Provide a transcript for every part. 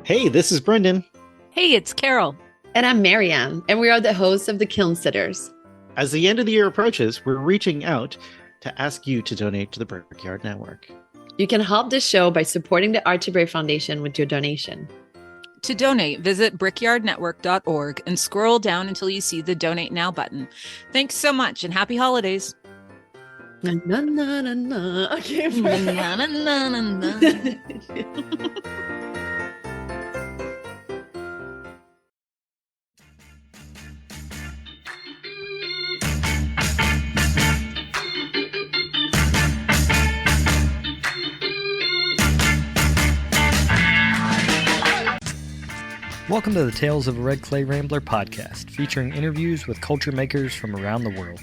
Hey, this is Brendan. Hey, it's Carol. And I'm Marianne, and we are the hosts of the Kiln Sitters. As the end of the year approaches, we're reaching out to ask you to donate to the Brickyard Network. You can help this show by supporting the Art to Brave Foundation with your donation. To donate, visit brickyardnetwork.org and scroll down until you see the Donate Now button. Thanks so much and happy holidays. Na, na, na, na, na. Okay, Na, na, na, na, na. Welcome to the Tales of a Red Clay Rambler podcast, featuring interviews with culture makers from around the world.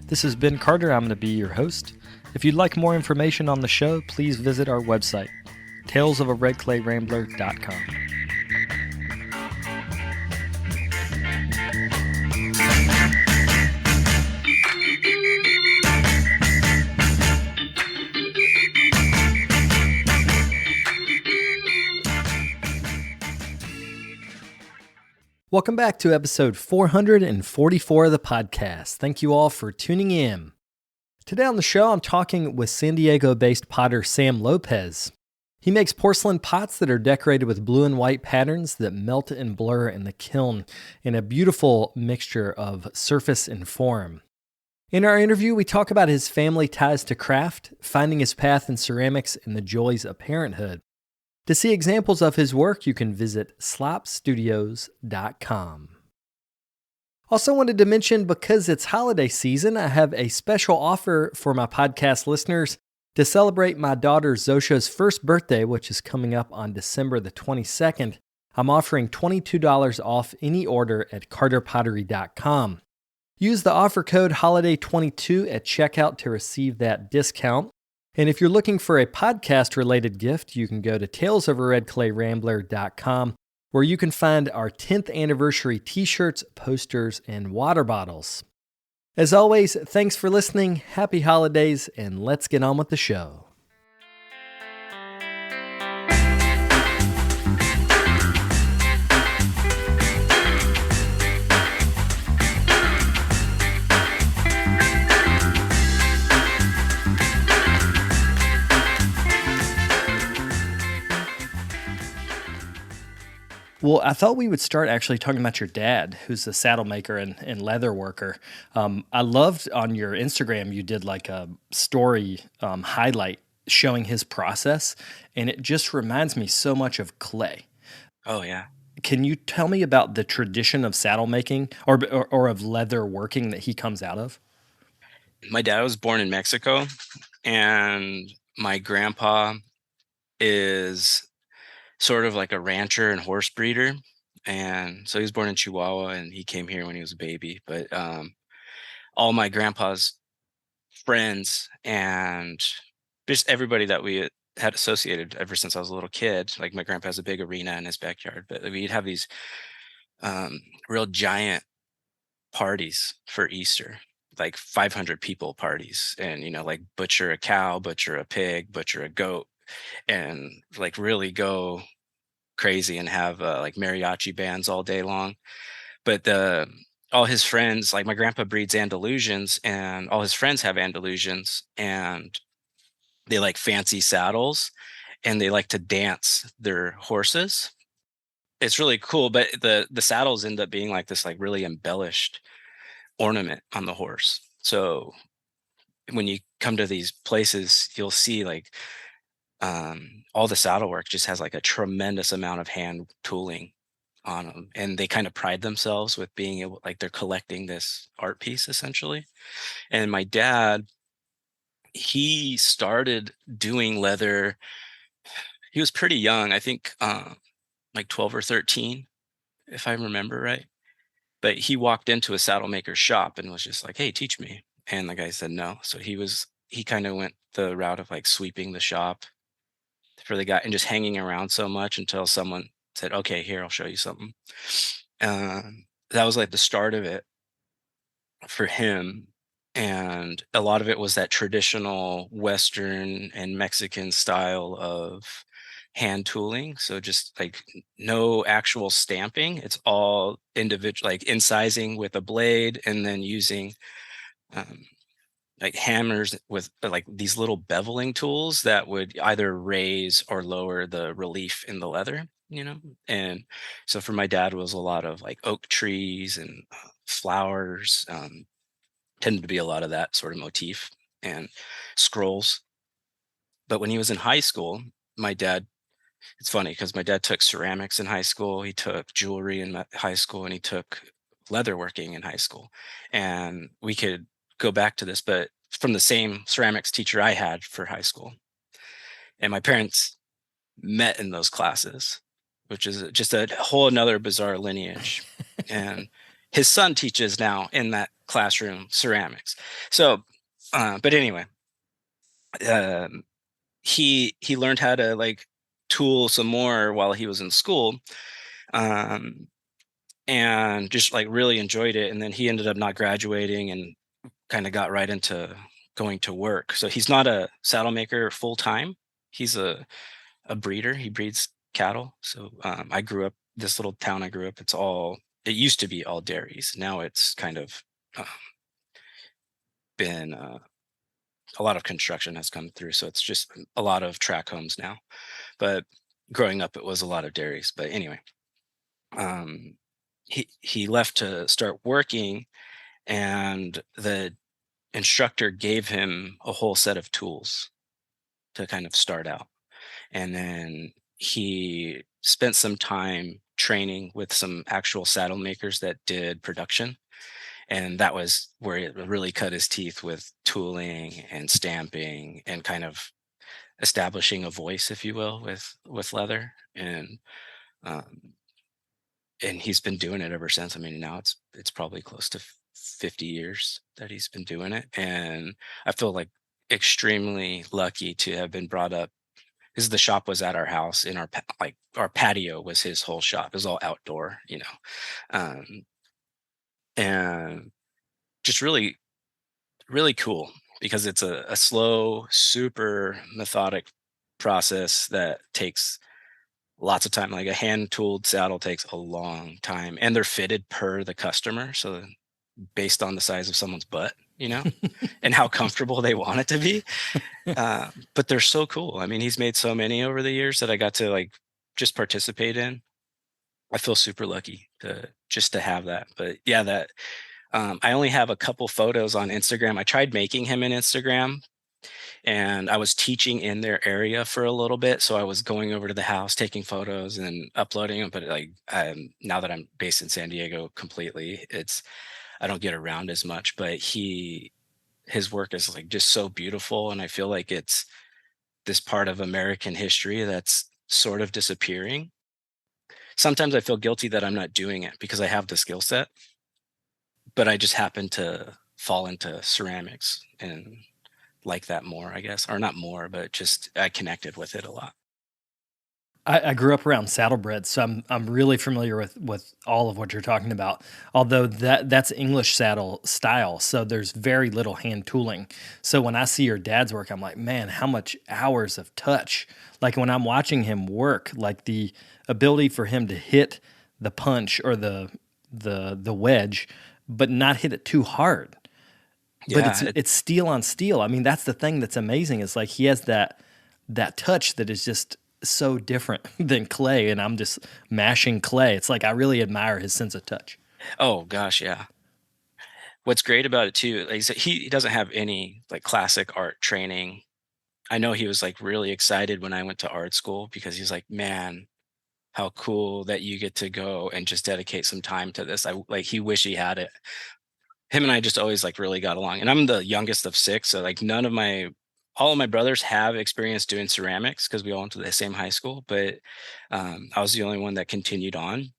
This is Ben Carter. I'm going to be your host. If you'd like more information on the show, please visit our website, talesofaredclayrambler.com. Welcome back to episode 444 of the podcast. Thank you all for tuning in. Today on the show, I'm talking with San Diego-based potter Sam Lopez. He makes porcelain pots that are decorated with blue and white patterns that melt and blur in the kiln in a beautiful mixture of surface and form. In our interview, we talk about his family ties to craft, finding his path in ceramics, and the joys of parenthood. To see examples of his work, you can visit slopstudios.com. Also wanted to mention, because it's holiday season, I have a special offer for my podcast listeners to celebrate my daughter Zosha's first birthday, which is coming up on December the 22nd. I'm offering $22 off any order at carterpottery.com. Use the offer code HOLIDAY22 at checkout to receive that discount. And if you're looking for a podcast-related gift, you can go to talesofaredclayrambler.com, where you can find our 10th anniversary t-shirts, posters, and water bottles. As always, thanks for listening, happy holidays, and let's get on with the show. Well, I thought we would start actually talking about your dad, who's a saddle maker and leather worker. I loved on your Instagram, you did like a story highlight showing his process, and it just reminds me so much of clay. Oh, yeah. Can you tell me about the tradition of saddle making or of leather working that he comes out of? My dad was born in Mexico, and my grandpa is sort of like a rancher and horse breeder. And so he was born in Chihuahua, and he came here when he was a baby. But all my grandpa's friends and just everybody that we had associated ever since I was a little kid, like my grandpa has a big arena in his backyard, but we'd have these real giant parties for Easter, like 500 people parties, and like butcher a cow, butcher a pig, butcher a goat, and like really go crazy and have like mariachi bands all day long. But all his friends, like my grandpa breeds Andalusians, and all his friends have Andalusians, and they like fancy saddles, and they like to dance their horses. It's really cool, but the saddles end up being like this like really embellished ornament on the horse. So when you come to these places, you'll see like all the saddle work just has like a tremendous amount of hand tooling on them, and they kind of pride themselves with being able, like they're collecting this art piece essentially. And my dad, he started doing leather, he was pretty young, I think like 12 or 13, if I remember right. But he walked into a saddle maker's shop and was just like, hey, teach me. And the guy said no. So he kind of went the route of like sweeping the shop for the guy and just hanging around so much until someone said, okay, here, I'll show you something. That was like the start of it for him. And a lot of it was that traditional Western and Mexican style of hand tooling. So just like no actual stamping. It's all individual, like incising with a blade and then using um, like hammers with like these little beveling tools that would either raise or lower the relief in the leather, And so for my dad, it was a lot of like oak trees and flowers, tended to be a lot of that sort of motif, and scrolls. But when he was in high school, my dad, it's funny because my dad took ceramics in high school, he took jewelry in high school, and he took leatherworking in high school. And we could go back to this, but from the same ceramics teacher I had for high school. And my parents met in those classes, which is just a whole another bizarre lineage. And his son teaches now in that classroom ceramics. So, but anyway, um, he learned how to like tool some more while he was in school, um, and just like really enjoyed it. And then he ended up not graduating and kind of got right into going to work. So he's not a saddle maker full time. He's a breeder. He breeds cattle. So I grew up, this little town I grew up, it used to be all dairies. Now it's kind of uh, been a lot of construction has come through. So it's just a lot of track homes now. But growing up, it was a lot of dairies. But anyway, he left to start working, and the instructor gave him a whole set of tools to kind of start out. And then he spent some time training with some actual saddle makers that did production. And that was where it really cut his teeth with tooling and stamping and kind of establishing a voice, if you will, with leather. Um, and he's been doing it ever since. I mean, now it's probably close to 50 years that he's been doing it. And I feel like extremely lucky to have been brought up, because the shop was at our house, in like our patio was his whole shop. It was all outdoor, um, and just really, really cool, because it's a slow, super methodic process that takes lots of time. Like a hand tooled saddle takes a long time, and they're fitted per the customer. So based on the size of someone's butt, and how comfortable they want it to be. But they're so cool. I mean, he's made so many over the years that I got to like just participate in. I feel super lucky to have that. But yeah, that I only have a couple photos on Instagram. I tried making him an Instagram, and I was teaching in their area for a little bit. So I was going over to the house, taking photos and uploading them. But like now that I'm based in San Diego completely, I don't get around as much. But his work is like just so beautiful, and I feel like it's this part of American history that's sort of disappearing. Sometimes I feel guilty that I'm not doing it because I have the skill set, but I just happen to fall into ceramics and like that more, I guess, or not more, but just I connected with it a lot. I grew up around saddlebred, so I'm really familiar with all of what you're talking about. Although that's English saddle style, so there's very little hand tooling. So when I see your dad's work, I'm like, man, how much hours of touch. Like when I'm watching him work, like the ability for him to hit the punch or the wedge, but not hit it too hard. But Yeah, it's steel on steel. I mean, that's the thing that's amazing. Is like he has that touch that is just so different than clay, and I'm just mashing clay. It's like I really admire his sense of touch. oh gosh, yeah. What's great about it too, like I said, he doesn't have any like classic art training. I know he was like really excited when I went to art school, because he's like, man, how cool that you get to go and just dedicate some time to this. He wish he had it. Him and I just always like really got along. And I'm the youngest of six, so like all of my brothers have experience doing ceramics because we all went to the same high school, but I was the only one that continued on.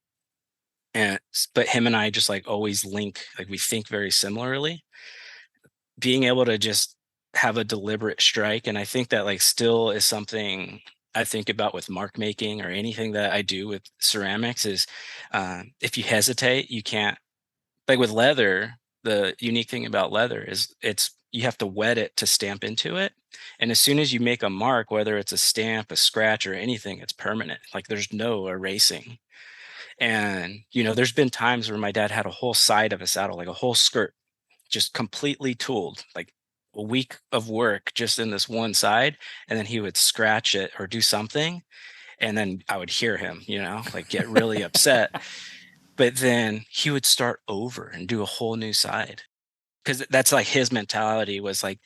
But him and I just like always link, like we think very similarly. Being able to just have a deliberate strike, and I think that like still is something I think about with mark making or anything that I do with ceramics is if you hesitate, you can't. Like with leather, the unique thing about leather is it's you have to wet it to stamp into it. And as soon as you make a mark, whether it's a stamp, a scratch, or anything, it's permanent. Like there's no erasing. And, there's been times where my dad had a whole side of a saddle, like a whole skirt, just completely tooled, like a week of work just in this one side. And then he would scratch it or do something. And then I would hear him, like get really upset. But then he would start over and do a whole new side. Because that's like his mentality was like,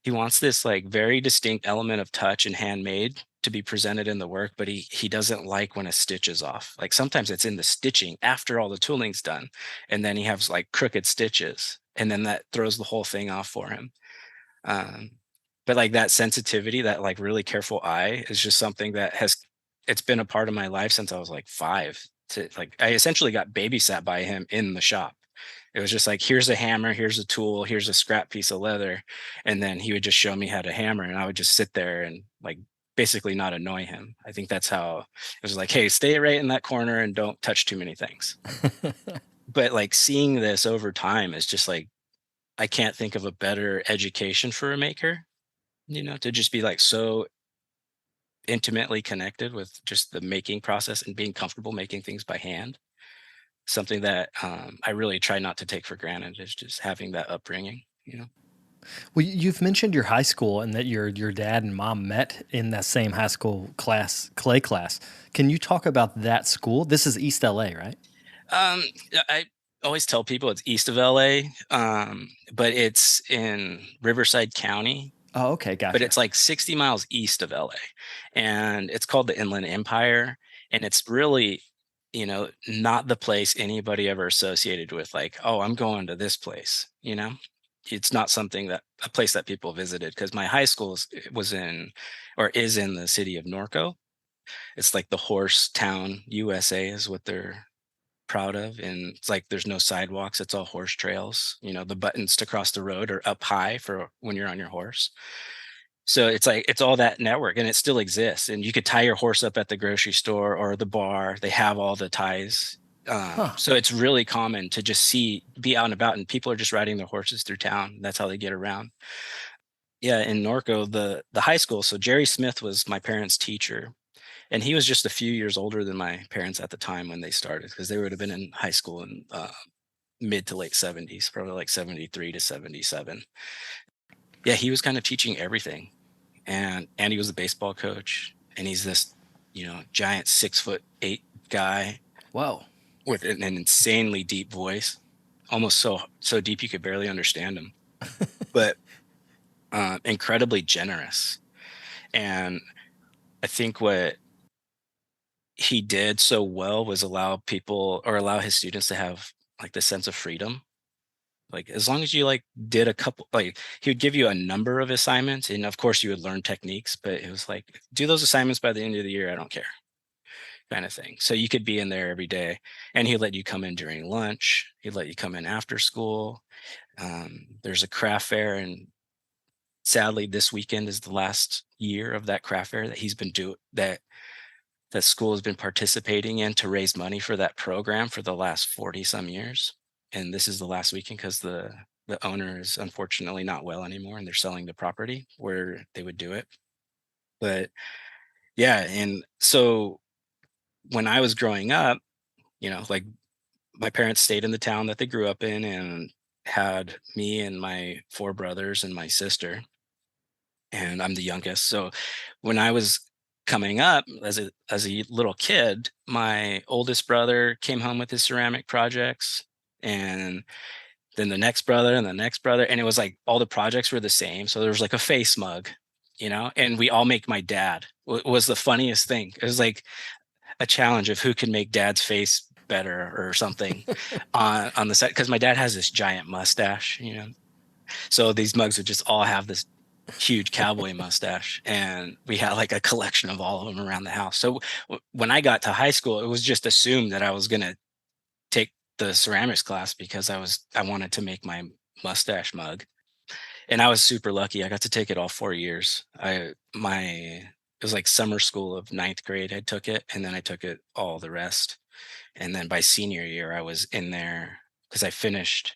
he wants this like very distinct element of touch and handmade to be presented in the work, but he doesn't like when a stitch is off. Like sometimes it's in the stitching after all the tooling's done, and then he has like crooked stitches, and then that throws the whole thing off for him. Um, but like that sensitivity, that like really careful eye is just something that it's been a part of my life since I was like 5. To like I essentially got babysat by him in the shop. It was just like, here's a hammer, here's a tool, here's a scrap piece of leather. And then he would just show me how to hammer, and I would just sit there and like basically not annoy him. I think that's how it was like, hey, stay right in that corner and don't touch too many things. But like seeing this over time is just like, I can't think of a better education for a maker, to just be like so intimately connected with just the making process and being comfortable making things by hand. Something that I really try not to take for granted is just having that upbringing. Well, you've mentioned your high school and that your dad and mom met in that same high school class, clay class. Can you talk about that school? This is East LA, right? I always tell people it's east of LA, but it's in Riverside County. Oh, okay, But gotcha. it's like 60 miles east of LA, and it's called the Inland Empire. And it's really, not the place anybody ever associated with like, oh, I'm going to this place. It's not a place that people visited, because my high school was in, or is in, the city of Norco. It's like the horse town USA is what they're proud of. And it's like there's no sidewalks, it's all horse trails. The buttons to cross the road are up high for when you're on your horse. So it's like it's all that network, and it still exists. And you could tie your horse up at the grocery store or the bar. They have all the ties. Huh. So it's really common to just be out and about, and people are just riding their horses through town. That's how they get around. Yeah, in Norco, the high school. So Jerry Smith was my parents' teacher, and he was just a few years older than my parents at the time when they started, because they would have been in high school in mid to late 70s, probably like 73 to 77. Yeah, he was kind of teaching everything. And he was a baseball coach, and he's this giant 6'8" guy Whoa. with an insanely deep voice, almost so deep you could barely understand him, but incredibly generous. And I think what he did so well was allow his students to have like the sense of freedom. Like as long as you like did a couple, like he would give you a number of assignments, and of course you would learn techniques, but it was like, do those assignments by the end of the year, I don't care, kind of thing. So you could be in there every day, and he'd let you come in during lunch, he'd let you come in after school. There's a craft fair, and sadly this weekend is the last year of that craft fair that he's been doing, that school has been participating in to raise money for that program for the last 40 some years. And this is the last weekend because the owner is unfortunately not well anymore, and they're selling the property where they would do it. But yeah, and so when I was growing up, like my parents stayed in the town that they grew up in, and had me and my 4 brothers and my sister, and I'm the youngest. So when I was coming up as a little kid, my oldest brother came home with his ceramic projects, and then the next brother and the next brother, and it was like all the projects were the same. So there was like a face mug, and we all make my dad. Was the funniest thing. It was like a challenge of who can make dad's face better or something on the set, because my dad has this giant mustache. So these mugs would just all have this huge cowboy mustache, and we had like a collection of all of them around the house. So when I got to high school, it was just assumed that I was going to take the ceramics class because I wanted to make my mustache mug. And I was super lucky. I got to take it all 4 years. It was like summer school of 9th grade. I took it, and then I took it all the rest. And then by senior year, I was in there because I finished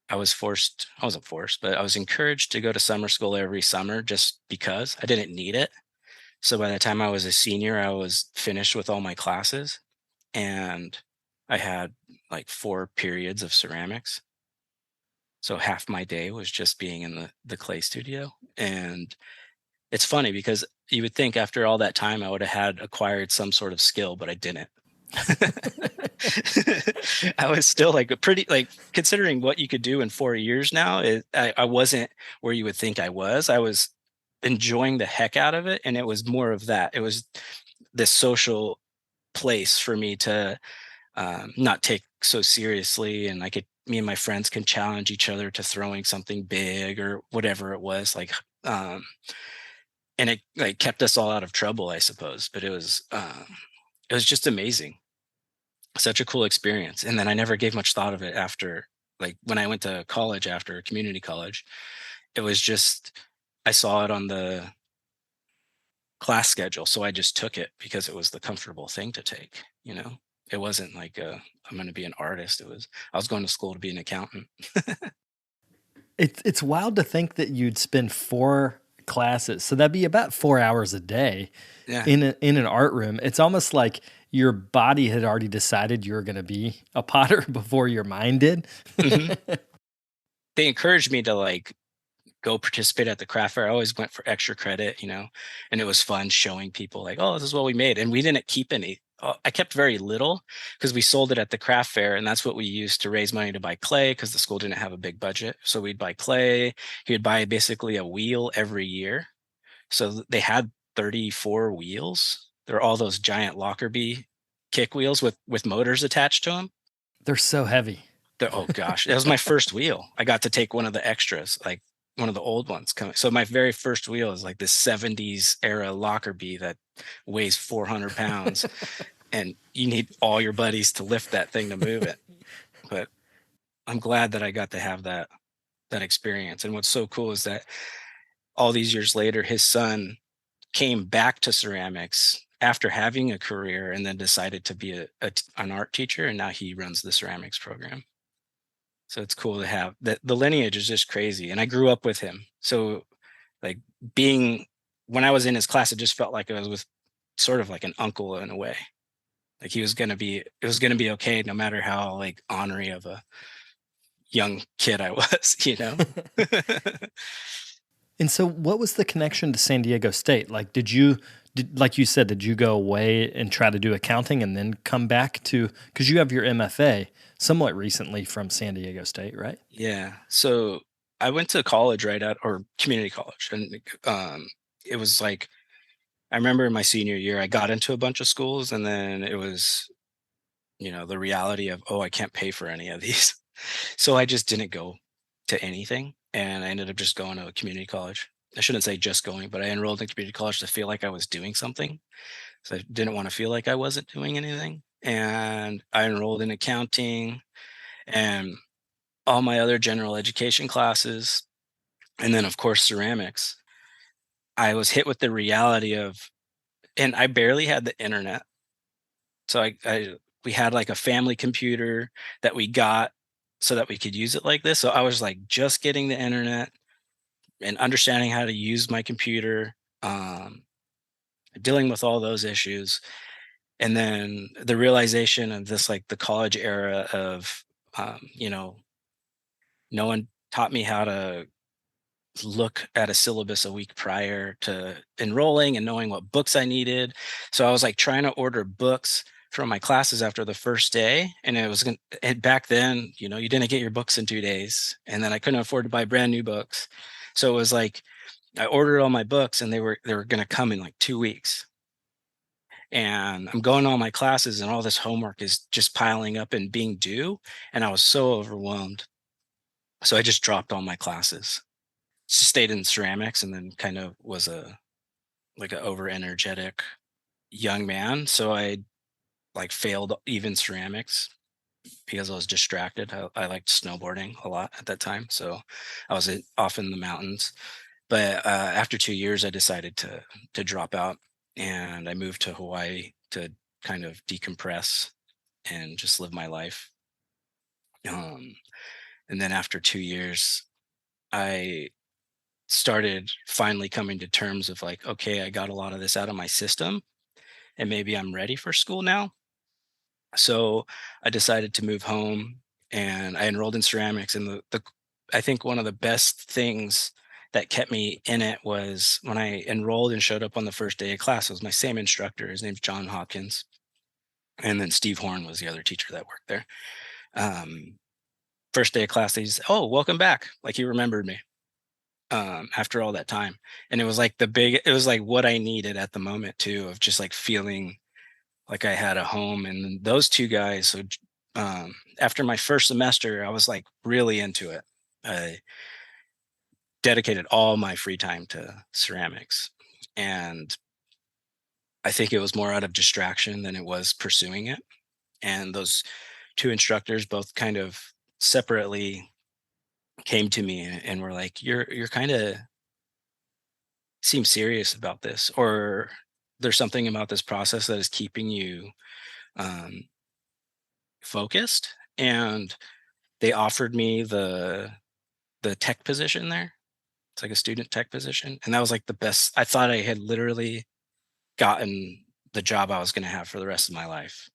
I wasn't forced, but I was encouraged to go to summer school every summer just because I didn't need it. So by the time I was a senior, I was finished with all my classes, and I had like 4 periods of ceramics. So half my day was just being in the clay studio. And it's funny because you would think after all that time I would have had acquired some sort of skill, but I didn't. I was still like a pretty, like, considering what you could do in 4 years now, I wasn't where you would think I was. I was enjoying the heck out of it. And it was more of that. It was this social place for me to not take so seriously. And me and my friends can challenge each other to throwing something big or whatever it was. Um, and it like kept us all out of trouble, I suppose. But it was just amazing. Such a cool experience. And then I never gave much thought of it after, like when I went to college, after community college. It was just, I saw it on the class schedule, so I just took it because it was the comfortable thing to take, you know. It wasn't like I'm going to be an artist. It was, I was going to school to be an accountant. It's wild to think that you'd spend 4 classes, so that'd be about 4 hours a day Yeah. in an art room. It's almost like your body had already decided you were going to be a potter before your mind did. Hmm. They encouraged me to like go participate at the craft fair. I always went for extra credit, you know, and it was fun showing people like, oh, this is what we made. And we didn't keep any. I kept very little because we sold it at the craft fair, and that's what we used to raise money to buy clay because the school didn't have a big budget. So we'd buy clay. He'd buy basically a wheel every year. So they had 34 wheels. They're all those giant Lockerbie kick wheels with motors attached to them. They're so heavy. Oh gosh, that was my first wheel. I got to take one of the extras, like one of the old ones coming. So my very first wheel is like this 70s era Lockerbie that weighs 400 pounds, and you need all your buddies to lift that thing to move it. But I'm glad that I got to have that experience. And what's so cool is that all these years later, his son came back to ceramics after having a career and then decided to be an art teacher, and now he runs the ceramics program. So it's cool to have that. The lineage is just crazy. And I grew up with him. So like being, when I was in his class, it just felt like I was with sort of like an uncle in a way. Like it was going to be okay no matter how like ornery of a young kid I was, you know? And so what was the connection to San Diego State? Like, like you said, did you go away and try to do accounting and then come back to, because you have your MFA somewhat recently from San Diego State, right? Yeah. So I went to college or community college. And it was like, I remember in my senior year, I got into a bunch of schools, and then it was, you know, the reality of, oh, I can't pay for any of these. So I just didn't go to anything. And I ended up just going to a community college. I shouldn't say just going, but I enrolled in community college to feel like I was doing something. So I didn't want to feel like I wasn't doing anything. And I enrolled in accounting and all my other general education classes. And then, of course, ceramics. I was hit with the reality of, and I barely had the internet. So we had like a family computer that we got so that we could use it like this. So I was like just getting the internet and understanding how to use my computer, dealing with all those issues. And then the realization of this, like the college era of, you know, no one taught me how to look at a syllabus a week prior to enrolling and knowing what books I needed. So I was like trying to order books from my classes after the first day. And it was going to, back then, you know, you didn't get your books in 2 days. And then I couldn't afford to buy brand new books. So it was like, I ordered all my books and they were going to come in like 2 weeks. And I'm going to all my classes and all this homework is just piling up and being due. And I was so overwhelmed. So I just dropped all my classes, stayed in ceramics, and then kind of was like an over energetic young man. So I like failed even ceramics because I was distracted. I liked snowboarding a lot at that time. So I was off in the mountains. But after 2 years, I decided to drop out, and I moved to Hawaii to kind of decompress and just live my life. Um, And then after 2 years, I started finally coming to terms of like, okay, I got a lot of this out of my system and maybe I'm ready for school now. So I decided to move home and I enrolled in ceramics. And the I think one of the best things that kept me in it was when I enrolled and showed up on the first day of class. It was my same instructor. His name's John Hopkins. And then Steve Horn was the other teacher that worked there. First day of class, he's, oh, welcome back. Like he remembered me after all that time. And it was like what I needed at the moment too, of just like feeling like I had a home. And those two guys, so after my first semester, I was like really into it. I dedicated all my free time to ceramics. And I think it was more out of distraction than it was pursuing it. And those two instructors both kind of separately came to me and were like, you're kind of seem serious about this, or there's something about this process that is keeping you um, focused. And they offered me the tech position there. It's like a student tech position, and that was like the best. I thought I had literally gotten the job I was going to have for the rest of my life.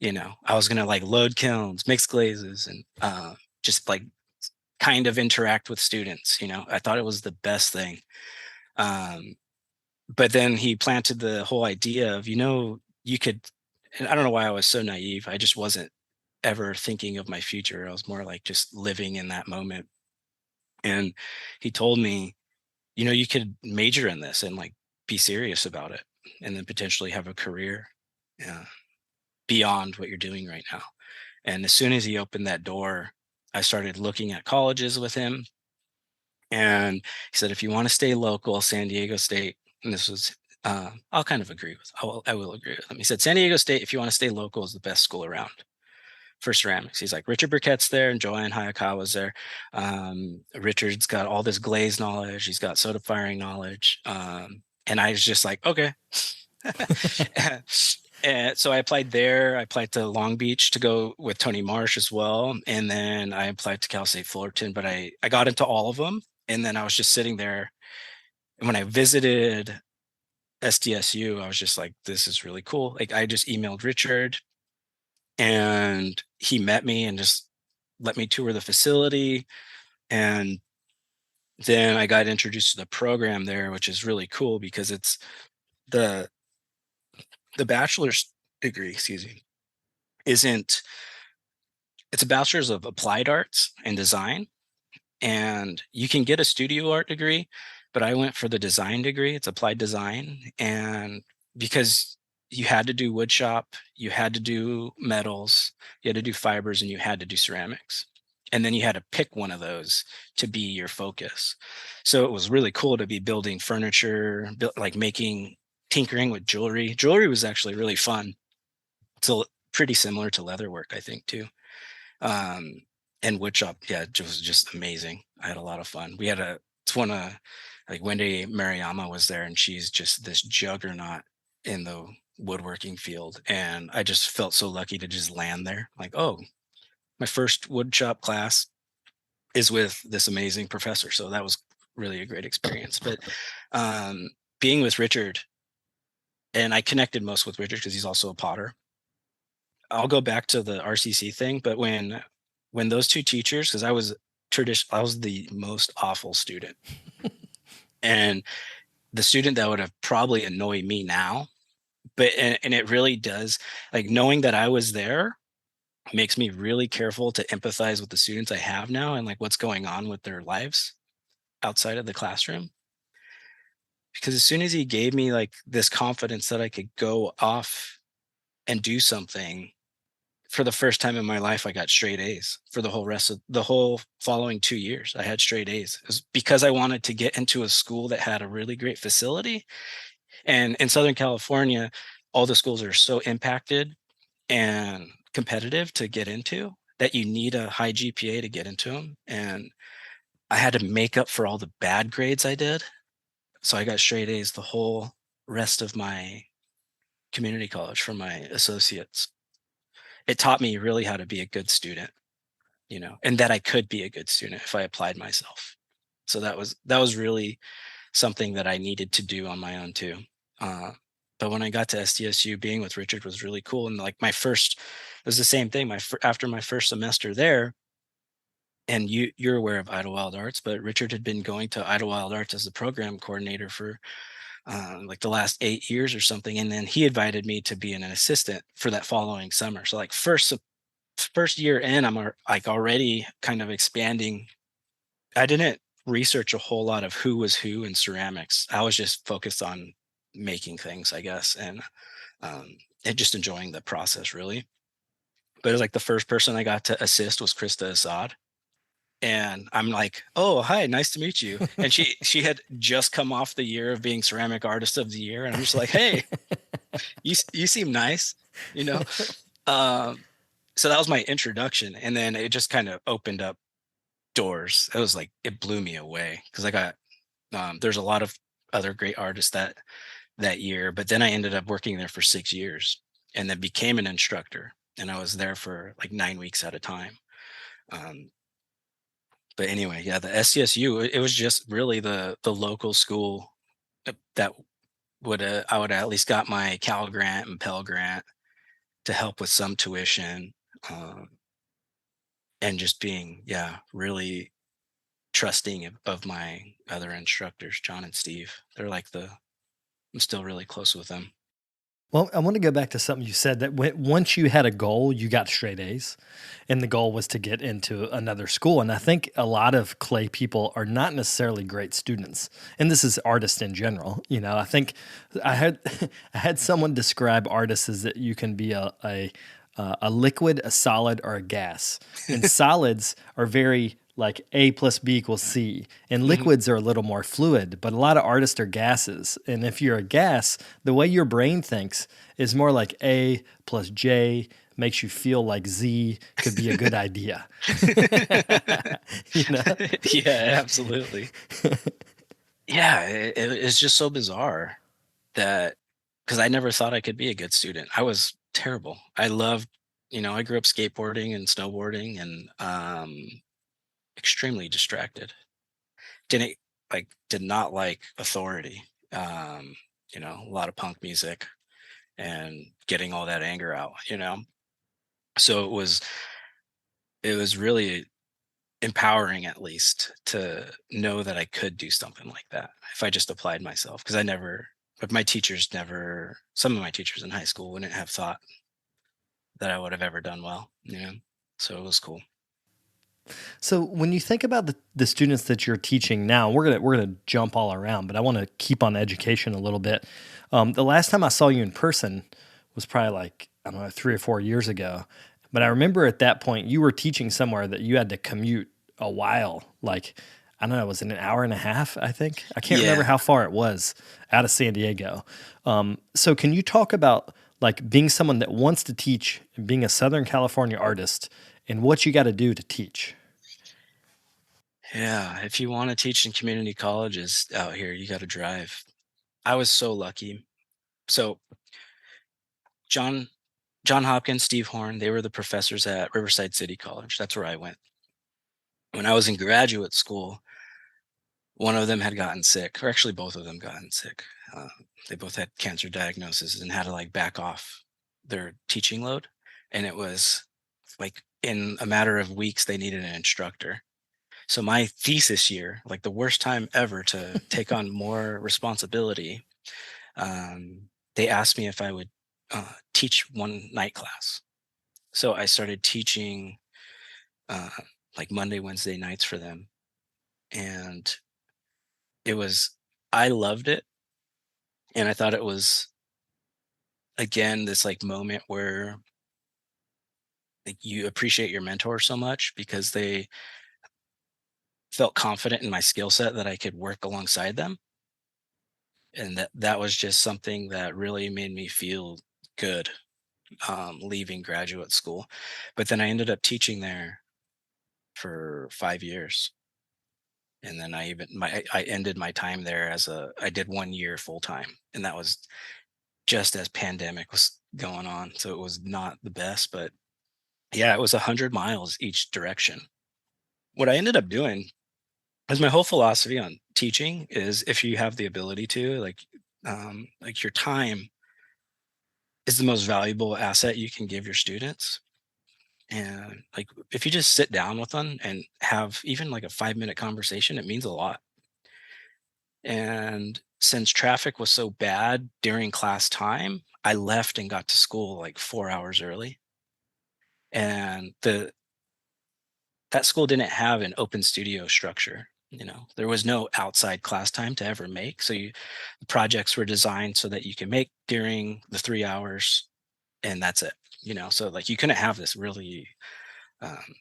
I was going to like load kilns, mix glazes, and just like kind of interact with students. I thought it was the best thing. um, but then he planted the whole idea of, you could, and I don't know why I was so naive. I just wasn't ever thinking of my future. I was more like just living in that moment. And he told me, you could major in this and like be serious about it and then potentially have a career uh, beyond what you're doing right now. And as soon as he opened that door, I started looking at colleges with him. And he said, if you want to stay local, San Diego State, and this was, I'll kind of agree with, I will agree with him. He said, San Diego State, if you want to stay local, is the best school around for ceramics. He's like, Richard Burkett's there and Joanne Hayakawa's there. Richard's got all this glaze knowledge. He's got soda firing knowledge. And I was just like, okay. And so I applied there. I applied to Long Beach to go with Tony Marsh as well. And then I applied to Cal State Fullerton, but I got into all of them. And then I was just sitting there. And when I visited SDSU, I was just like, this is really cool. Like I just emailed Richard and he met me and just let me tour the facility. And then I got introduced to the program there, which is really cool because it's the bachelor's degree, excuse me, isn't it's a bachelor's of applied arts and design. And you can get a studio art degree, but I went for the design degree. It's applied design. And because you had to do wood shop, you had to do metals, you had to do fibers, and you had to do ceramics. And then you had to pick one of those to be your focus. So it was really cool to be building furniture, like tinkering with jewelry. Jewelry was actually really fun. It's pretty similar to leatherwork, I think, too. Um, and woodshop, yeah, it was just amazing. I had a lot of fun. It's one of like Wendy Mariyama was there, and she's just this juggernaut in the woodworking field. And I just felt so lucky to just land there. Like, oh, my first woodshop class is with this amazing professor. So that was really a great experience. But being with Richard, and I connected most with Richard because he's also a potter. I'll go back to the RCC thing, but when those two teachers, because I was the most awful student, and the student that would have probably annoyed me now, but and it really does, like knowing that I was there makes me really careful to empathize with the students I have now and like what's going on with their lives outside of the classroom. Because as soon as he gave me like this confidence that I could go off and do something, for the first time in my life, I got straight A's for the whole following 2 years. I had straight A's. It was because I wanted to get into a school that had a really great facility. And in Southern California, all the schools are so impacted and competitive to get into that you need a high GPA to get into them. And I had to make up for all the bad grades I did. So I got straight A's the whole rest of my community college for my associates. It taught me really how to be a good student. and that I could be a good student if I applied myself. So that was really something that I needed to do on my own too. Uh, but when I got to SDSU, being with Richard was really cool. And like it was the same thing. After my first semester there, and you're aware of Idlewild Arts, but Richard had been going to Idlewild Arts as the program coordinator for like the last 8 years or something, and then he invited me to be an assistant for that following summer. So like first year in, I'm like already kind of expanding. I didn't research a whole lot of who was who in ceramics. I was just focused on making things, I guess, and just enjoying the process really. But it was like the first person I got to assist was Krista Assad. And I'm like, "Oh, hi, nice to meet you." And she had just come off the year of being ceramic artist of the year, and I'm just like, "Hey, you seem nice," you know. Um, so that was my introduction, and then it just kind of opened up doors. It was like it blew me away because I got there's a lot of other great artists that year, but then I ended up working there for 6 years, and then became an instructor, and I was there for like 9 weeks at a time. Um, but anyway, yeah, the SCSU, it was just really the local school that would I would at least got my Cal grant and Pell grant to help with some tuition, um, and just being, yeah, really trusting of my other instructors, John and Steve. They're like I'm still really close with them. Well, I want to go back to something you said that once you had a goal, you got straight A's, and the goal was to get into another school. And I think a lot of clay people are not necessarily great students, and this is artists in general. I think I had I had someone describe artists as that you can be a liquid, a solid, or a gas. And solids are very like A plus B equals C, and Mhm. liquids are a little more fluid, but a lot of artists are gases. And if you're a gas, the way your brain thinks is more like A plus J makes you feel like Z could be a good idea. you know? Yeah, absolutely. Yeah, it's just so bizarre that because I never thought I could be a good student. I was terrible. I grew up skateboarding and snowboarding and extremely distracted. Did not like authority. A lot of punk music and getting all that anger out. So it was really empowering at least to know that I could do something like that if I just applied myself. Because some of my teachers in high school wouldn't have thought that I would have ever done well. So it was cool. So when you think about the students that you're teaching now, we're gonna jump all around, but I want to keep on education a little bit. The last time I saw you in person was probably like I don't know 3 or 4 years ago, but I remember at that point you were teaching somewhere that you had to commute a while. Like I don't know, was it an hour and a half? I think I can't remember Yeah. how far it was out of San Diego. So can you talk about like being someone that wants to teach and being a Southern California artist and what you got to do to teach? Yeah. If you want to teach in community colleges out here, you got to drive. I was so lucky. So John John Hopkins, Steve Horn, they were the professors at Riverside City College. That's where I went. When I was in graduate school, one of them had gotten sick, or actually both of them gotten sick. Uh, they both had cancer diagnoses and had to like back off their teaching load. And it was like in a matter of weeks, they needed an instructor. So my thesis year, like the worst time ever to take on more responsibility, they asked me if I would teach one night class. So I started teaching uh, like Monday, Wednesday nights for them. And it was, I loved it. And I thought it was, again, this like moment where like you appreciate your mentor so much because they felt confident in my skill set that I could work alongside them. And that was just something that really made me feel good, leaving graduate school. But then I ended up teaching there for 5 years. And then I ended my time there I did 1 year full time. And that was just as pandemic was going on. So it was not the best, but Yeah, it was 100 miles each direction. What I ended up doing is my whole philosophy on teaching is if you have the ability to, like your time is the most valuable asset you can give your students. And like if you just sit down with them and have even like a 5-minute conversation, it means a lot. And since traffic was so bad during class time, I left and got to school like 4 hours early. And that school didn't have an open studio structure. There was no outside class time to ever make. So the projects were designed so that you can make during the 3 hours, and that's it. So like you couldn't have this really um,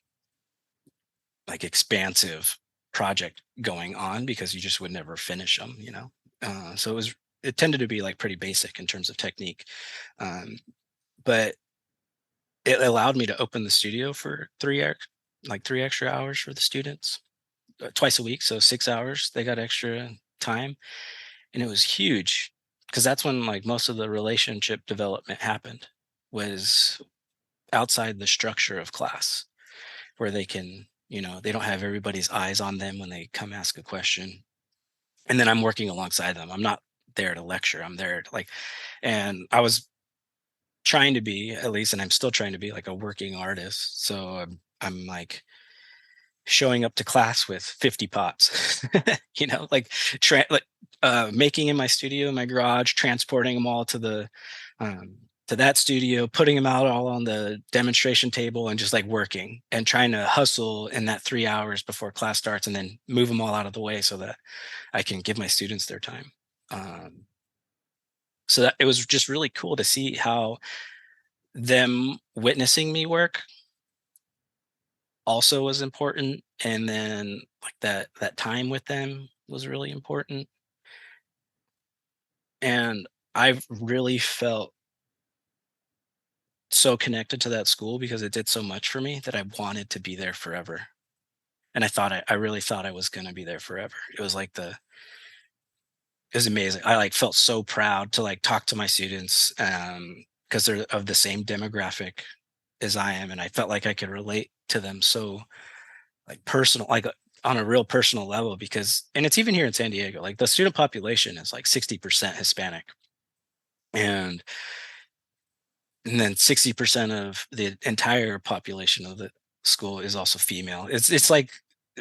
like expansive project going on because you just would never finish them. So it tended to be like pretty basic in terms of technique, um, but it allowed me to open the studio for 3 extra hours for the students twice a week. So 6 hours they got extra time, and it was huge because that's when like most of the relationship development happened, was outside the structure of class, where they can, they don't have everybody's eyes on them when they come ask a question. And then I'm working alongside them. I'm not there to lecture. I'm there to like, and I was trying to be, at least, and I'm still trying to be like a working artist. So I'm like showing up to class with 50 pots, like making in my studio, in my garage, transporting them all um, to that studio, putting them out all on the demonstration table, and just like working and trying to hustle in that 3 hours before class starts, and then move them all out of the way so that I can give my students their time. So that it was just really cool to see how them witnessing me work also was important, and then like that time with them was really important. And I've really felt so connected to that school because it did so much for me that I wanted to be there forever. And I really thought I was going to be there forever. It was like it was amazing. I like felt so proud to like talk to my students because they're of the same demographic as I am, and I felt like I could relate to them so like personal, like on a real personal level. Because, and it's even here in San Diego, like the student population is like 60% Hispanic, and then 60% of the entire population of the school is also female. It's like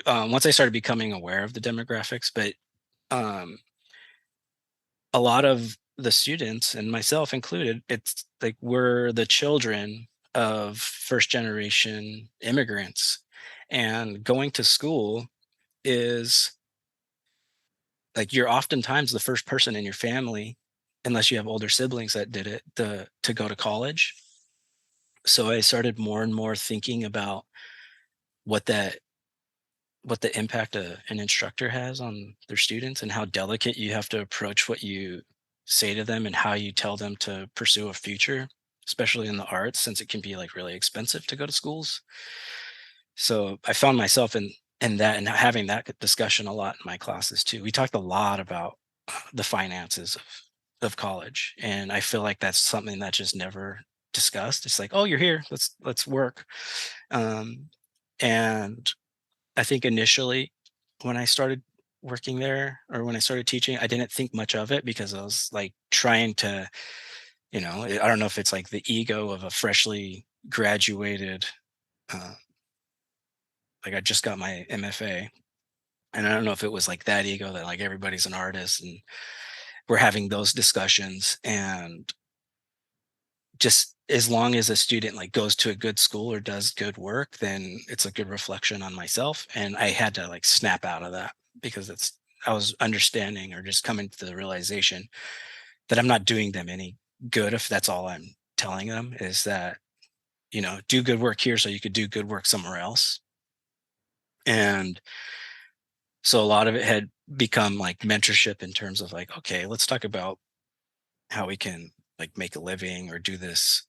once I started becoming aware of the demographics, but um, a lot of the students, and myself included, it's like we're the children of first generation immigrants, and going to school is like you're oftentimes the first person in your family, unless you have older siblings that did it, to go to college. So I started more and more thinking about what that what the impact an instructor has on their students, and how delicate you have to approach what you say to them and how you tell them to pursue a future, especially in the arts, since it can be like really expensive to go to schools. So I found myself in that, and having that discussion a lot in my classes too. We talked a lot about the finances of college, and I feel like that's something that just never discussed. It's like, oh, you're here, let's work. um, and I think initially when I started working there, or when I started teaching, I didn't think much of it because I was like trying to, I don't know if it's like the ego of a freshly graduated, uh, like I just got my MFA. And I don't know if it was like that ego that like everybody's an artist and we're having those discussions. And just as long as a student like goes to a good school or does good work, then it's a good reflection on myself. And I had to like snap out of that because I was understanding, or just coming to the realization that I'm not doing them any good if that's all I'm telling them, is that, do good work here so you could do good work somewhere else. And so a lot of it had become like mentorship in terms of like, okay, let's talk about how we can like make a living or do this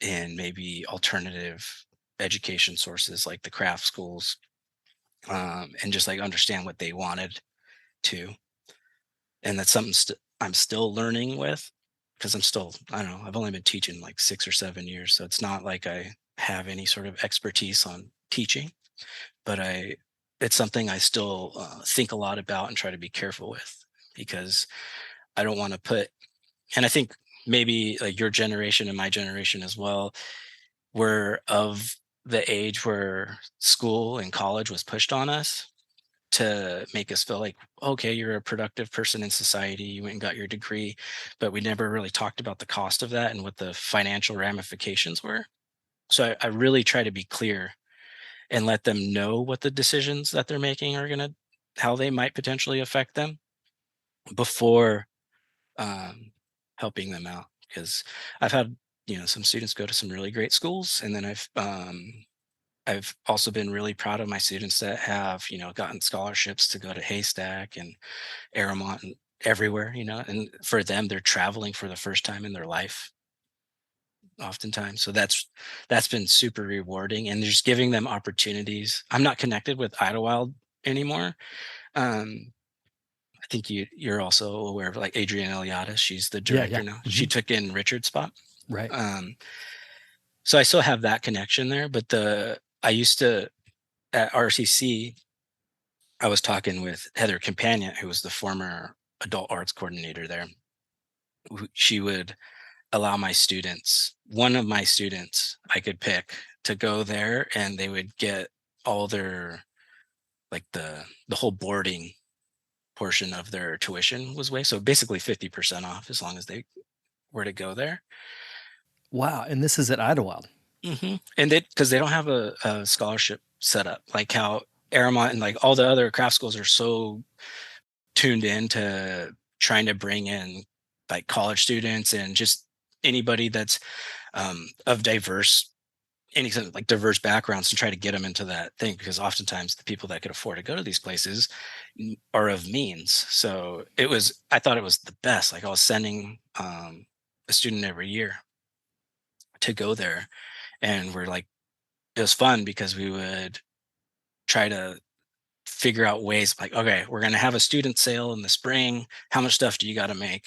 in maybe alternative education sources like the craft schools, and just like understand what they wanted to. And that's something I'm still learning with, because I'm still, I don't know, I've only been teaching like 6 or 7 years. So it's not like I have any sort of expertise on teaching, but it's something I still think a lot about and try to be careful with, because I don't want to put, and I think maybe like your generation and my generation as well, were of the age where school and college was pushed on us to make us feel like, okay, you're a productive person in society, you went and got your degree, but we never really talked about the cost of that and what the financial ramifications were. So I really try to be clear and let them know what the decisions that they're making are gonna, how they might potentially affect them before um, helping them out. Because I've had, some students go to some really great schools, and then I've also been really proud of my students that have, gotten scholarships to go to Haystack and Aramont and everywhere, and for them, they're traveling for the first time in their life oftentimes. So that's been super rewarding, and just giving them opportunities. I'm not connected with Idlewild anymore. Um, I think you're also aware of like Adrienne Eliades. She's the Yeah, director yeah. now. She took in Richard's spot. Right. So I still have that connection there, but I used to, at RCC, I was talking with Heather Campagna, who was the former adult arts coordinator there. She would allow my students, one of my students I could pick, to go there, and they would get all their, like the whole boarding portion of their tuition was waived. So basically 50% off as long as they were to go there. Wow. And this is at Idlewild. And because they don't have a scholarship set up like how Aramont and like all the other craft schools are so tuned in to trying to bring in like college students and just anybody that's of diverse, any sort of like diverse backgrounds, to try to get them into that thing, because oftentimes the people that could afford to go to these places are of means. So I thought it was the best. Like I was sending a student every year to go there, and it was fun because we would try to figure out ways like, okay, we're going to have a student sale in the spring. How much stuff do you got to make?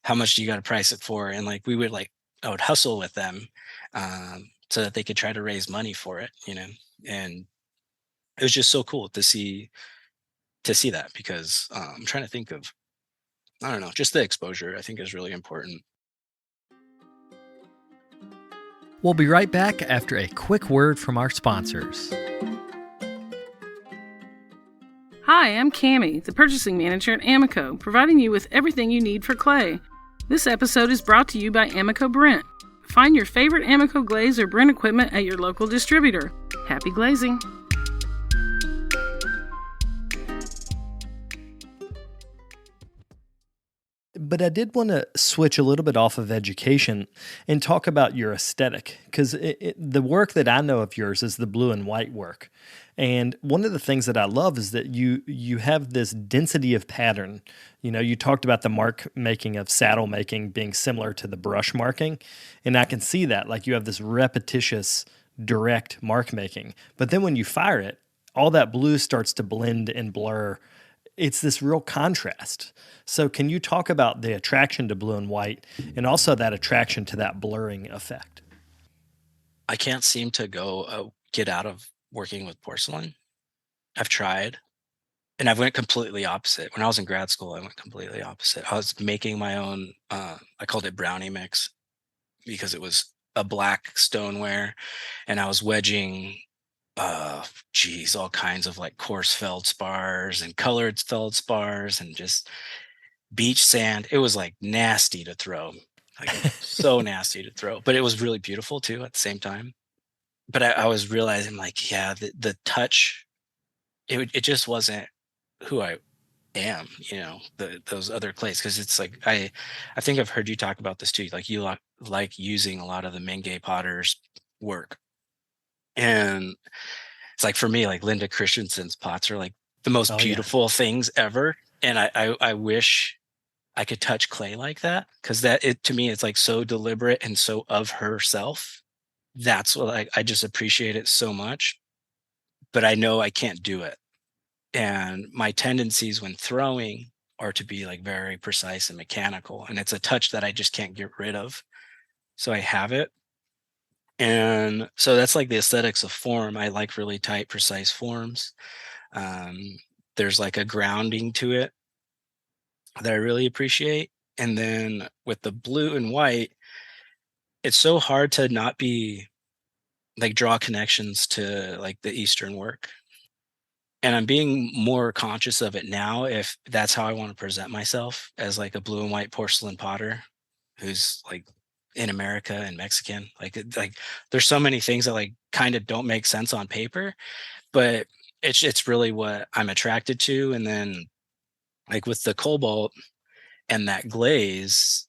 How much do you got to price it for? And like, I would hustle with them so that they could try to raise money for it, and it was just so cool to see that, because I'm trying to think of, I don't know, just the exposure I think is really important. We'll be right back after a quick word from our sponsors. Hi, I'm Cammie, the purchasing manager at Amico, providing you with everything you need for clay. This episode is brought to you by Amico Brent. Find your favorite Amico glaze or Brent equipment at your local distributor. Happy glazing! But I did want to switch a little bit off of education and talk about your aesthetic, because the work that I know of yours is the blue and white work. And one of the things that I love is that you have this density of pattern. You talked about the mark making of saddle making being similar to the brush marking, and I can see that. Like you have this repetitious, direct mark making. But then when you fire it, all that blue starts to blend and blur. It's this real contrast. So can you talk about the attraction to blue and white and also that attraction to that blurring effect? I can't seem to get out of working with porcelain. I've tried, and I've went completely opposite. When I was in grad school, I went completely opposite. I was making my own, I called it brownie mix, because it was a black stoneware, and I was wedging all kinds of like coarse feldspars and colored feldspars and just beach sand. It was like nasty to throw, like so nasty to throw, but it was really beautiful too at the same time. But I was realizing like, yeah, the touch, it just wasn't who I am, those other clays. Cause it's like, I think I've heard you talk about this too. Like you like using a lot of the Menge potters work. And it's like, for me, like Linda Christensen's pots are like the most beautiful things ever. And I wish I could touch clay like that, because to me, it's like so deliberate and so of herself. That's what I just appreciate it so much, but I know I can't do it. And my tendencies when throwing are to be like very precise and mechanical. And it's a touch that I just can't get rid of. So I have it. And so that's like the aesthetics of form. I like really tight, precise forms. Um, there's like a grounding to it that I really appreciate. And then with the blue and white, it's so hard to not be like draw connections to like the Eastern work. And I'm being more conscious of it now if that's how I want to present myself as like a blue and white porcelain potter who's like in America and Mexican. Like there's so many things that like kind of don't make sense on paper, but it's really what I'm attracted to. And then like with the cobalt and that glaze,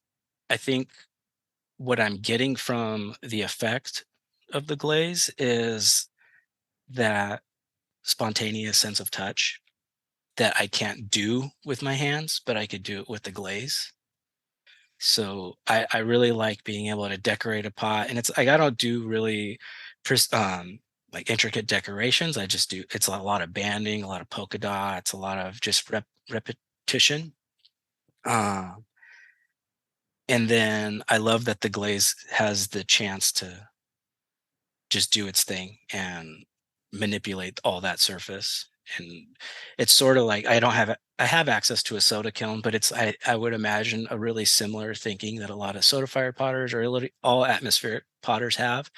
I think what I'm getting from the effect of the glaze is that spontaneous sense of touch that I can't do with my hands, but I could do it with the glaze. So I really like being able to decorate a pot, and it's like I don't do really like intricate decorations. I just do it's a lot of banding, a lot of polka dots, a lot of just repetition. Uh, and then I love that the glaze has the chance to just do its thing and manipulate all that surface. And it's sort of like I have access to a soda kiln, but I would imagine a really similar thinking that a lot of soda fire potters or all atmospheric potters have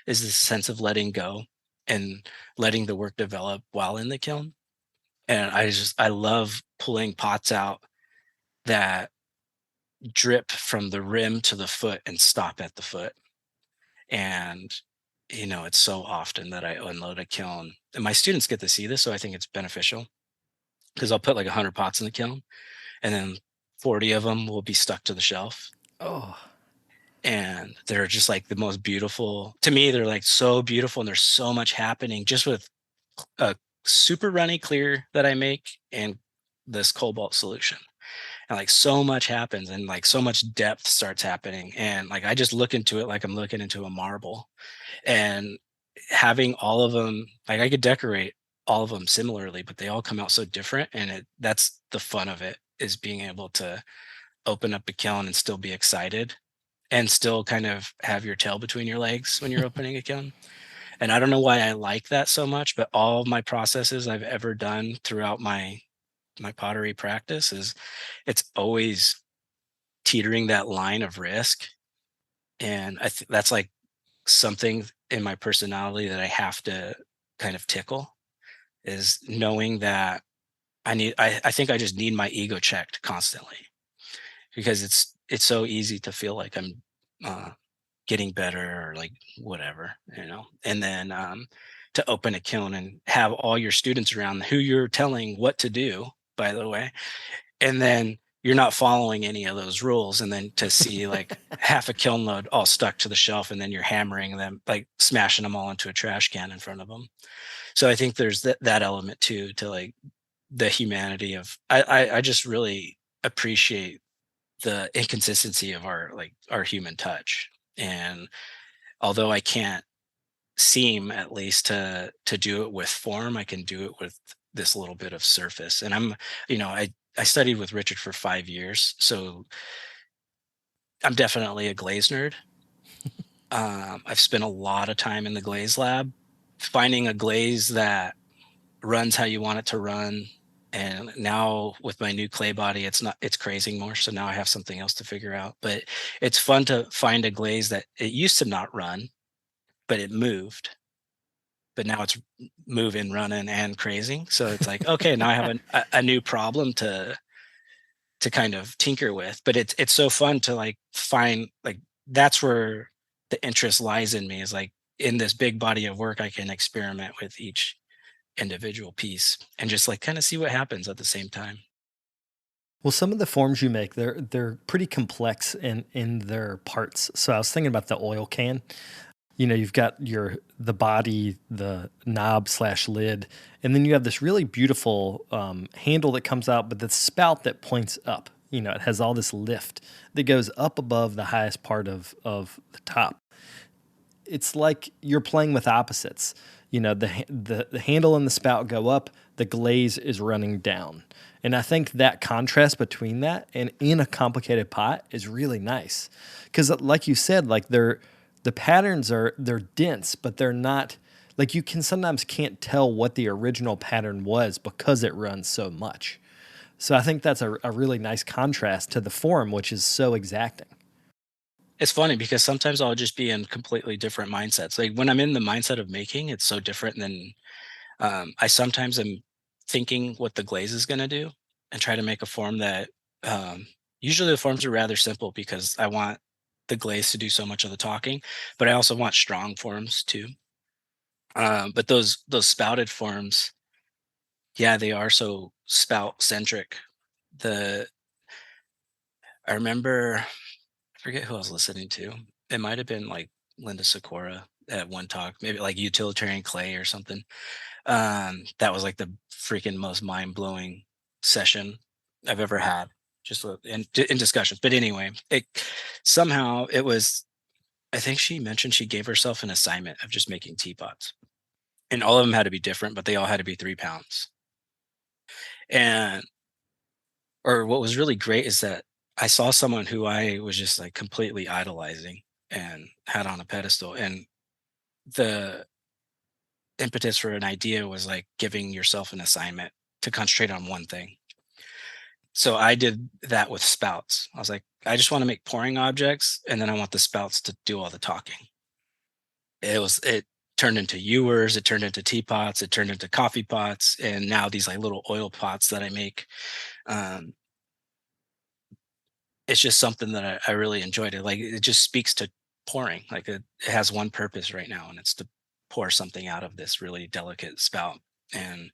is this sense of letting go and letting the work develop while in the kiln. And I love pulling pots out that drip from the rim to the foot and stop at the foot. And it's so often that I unload a kiln, and my students get to see this, so I think it's beneficial because I'll put like 100 pots in the kiln, and then 40 of them will be stuck to the shelf. Oh, And they're just like the most beautiful to me. They're like so beautiful, and there's so much happening just with a super runny clear that I make and this cobalt solution. And like so much happens, and like so much depth starts happening, and like I just look into it like I'm looking into a marble. And having all of them, like I could decorate all of them similarly, but they all come out so different. And that's the fun of it, is being able to open up a kiln and still be excited and still kind of have your tail between your legs when you're opening a kiln. And I don't know why I like that so much, but all of my processes I've ever done throughout my pottery practice is it's always teetering that line of risk. And I think that's like something in my personality that I have to kind of tickle, is knowing that I think I just need my ego checked constantly, because it's so easy to feel like I'm getting better or like whatever, and then to open a kiln and have all your students around who you're telling what to do, by the way, and then you're not following any of those rules, and then to see like half a kiln load all stuck to the shelf, and then you're hammering them, like smashing them all into a trash can in front of them. So I think there's that element too, to like the humanity of I just really appreciate the inconsistency of our human touch. And although I can't seem, at least, to do it with form, I can do it with this little bit of surface. And I studied with Richard for 5 years, so I'm definitely a glaze nerd. I've spent a lot of time in the glaze lab, finding a glaze that runs how you want it to run. And now with my new clay body, it's crazing more. So now I have something else to figure out. But it's fun to find a glaze that it used to not run, but it moved. But now it's moving, running, and crazing. So it's like, okay, now I have a new problem to kind of tinker with. But it's so fun to like find, like, that's where the interest lies in me, is like in this big body of work, I can experiment with each individual piece and just like kind of see what happens at the same time. well, some of the forms you make, they're pretty complex in their parts. So I was thinking about the oil can. You've got the body, the knob / lid, and then you have this really beautiful handle that comes out, but the spout that points up. It has all this lift that goes up above the highest part of the top. it's like you're playing with opposites. You know, the handle and the spout go up, the glaze is running down. And I think that contrast between that and in a complicated pot is really nice. Because like you said, like the patterns they're dense, but they're not like you can sometimes can't tell what the original pattern was because it runs so much. So I think that's a really nice contrast to the form, which is so exacting. It's funny because sometimes I'll just be in completely different mindsets. Like when I'm in the mindset of making, it's so different than I sometimes am thinking what the glaze is going to do and try to make a form that usually the forms are rather simple because I want the glaze to do so much of the talking, but I also want strong forms too. But those spouted forms, yeah, they are so spout centric. The I remember I forget who I was listening to. It might have been like Linda Sikora at one talk, maybe like utilitarian clay or something. That was like the freaking most mind-blowing session I've ever had, just in discussions. But anyway, it somehow it was. I think she mentioned she gave herself an assignment of just making teapots, and all of them had to be different, but they all had to be 3 pounds. And or what was really great is that I saw someone who I was just like completely idolizing and had on a pedestal, and the impetus for an idea was like giving yourself an assignment to concentrate on one thing. So I did that with spouts. I was like, I just want to make pouring objects, and then I want the spouts to do all the talking. It turned into ewers, it turned into teapots, it turned into coffee pots, and now these like little oil pots that I make. Um, it's just something that I really enjoyed. It like it just speaks to pouring. Like it has one purpose right now, and it's to pour something out of this really delicate spout. And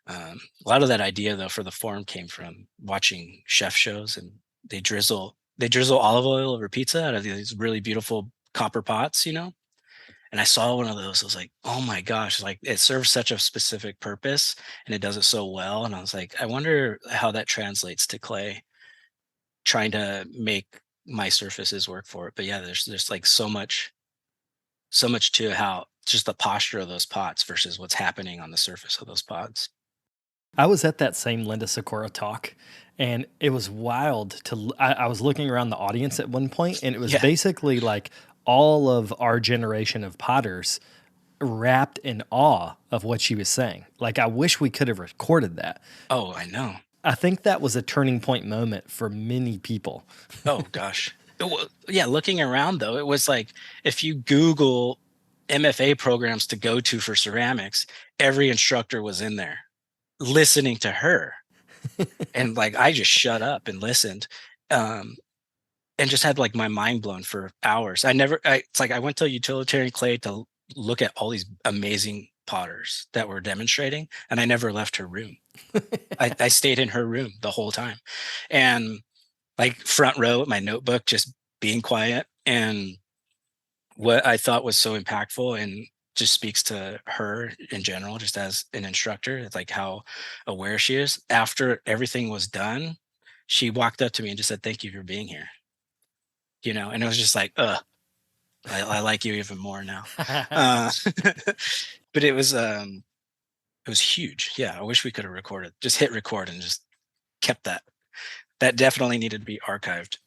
a lot of that idea though for the form came from watching chef shows, and they drizzle olive oil over pizza out of these really beautiful copper pots, and I saw one of those. I was like, oh my gosh, like it serves such a specific purpose and it does it so well. And I was like, I wonder how that translates to clay, trying to make my surfaces work for it. But yeah, there's like so much to how just the posture of those pots versus what's happening on the surface of those pots. I was at that same Linda Sikora talk, and it was wild I was looking around the audience at one point, and it was Yeah. basically like all of our generation of potters wrapped in awe of what she was saying. Like, I wish we could have recorded that. Oh, I know. I think that was a turning point moment for many people. Oh gosh. Yeah, looking around though, it was like if you Google MFA programs to go to for ceramics, every instructor was in there listening to her. And like I just shut up and listened. Um, and just had like my mind blown for hours. It's like I went to utilitarian clay to look at all these amazing potters that were demonstrating, and I never left her room. I stayed in her room the whole time, and like front row at my notebook, just being quiet. And what I thought was so impactful and just speaks to her in general, just as an instructor, it's like how aware she is. After everything was done, she walked up to me and just said, "Thank you for being here." And it was just like, I like you even more now. Uh, but it was huge. Yeah, I wish we could have recorded. Just hit record and just kept that. That definitely needed to be archived.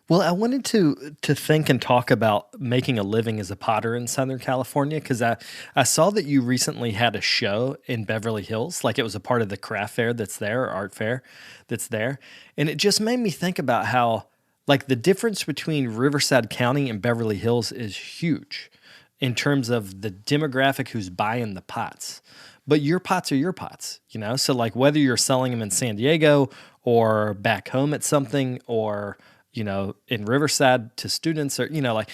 Well, I wanted to think and talk about making a living as a potter in Southern California, because I saw that you recently had a show in Beverly Hills, like it was a part of the craft fair that's there, or art fair that's there. And it just made me think about how, like, the difference between Riverside County and Beverly Hills is huge in terms of the demographic who's buying the pots. But your pots are your pots, So like whether you're selling them in San Diego or back home at something, or in Riverside to students, or like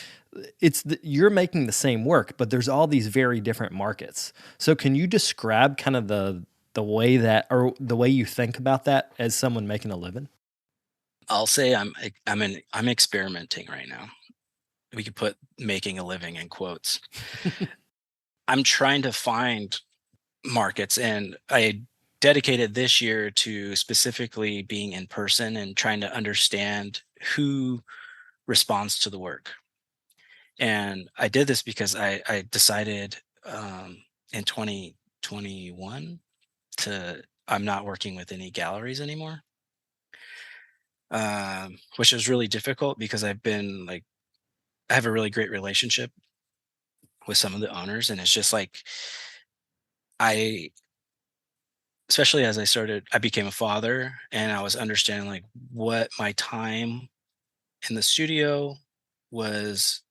you're making the same work, but there's all these very different markets. So can you describe kind of the way that, or the way you think about that as someone making a living? I'll say I'm experimenting right now. We could put making a living in quotes. I'm trying to find markets, and I dedicated this year to specifically being in person and trying to understand who responds to the work. And I did this because I decided in 2021 I'm not working with any galleries anymore, which is really difficult because I have a really great relationship with some of the owners, and it's just like I, especially as I became a father, and I was understanding like what my time in the studio was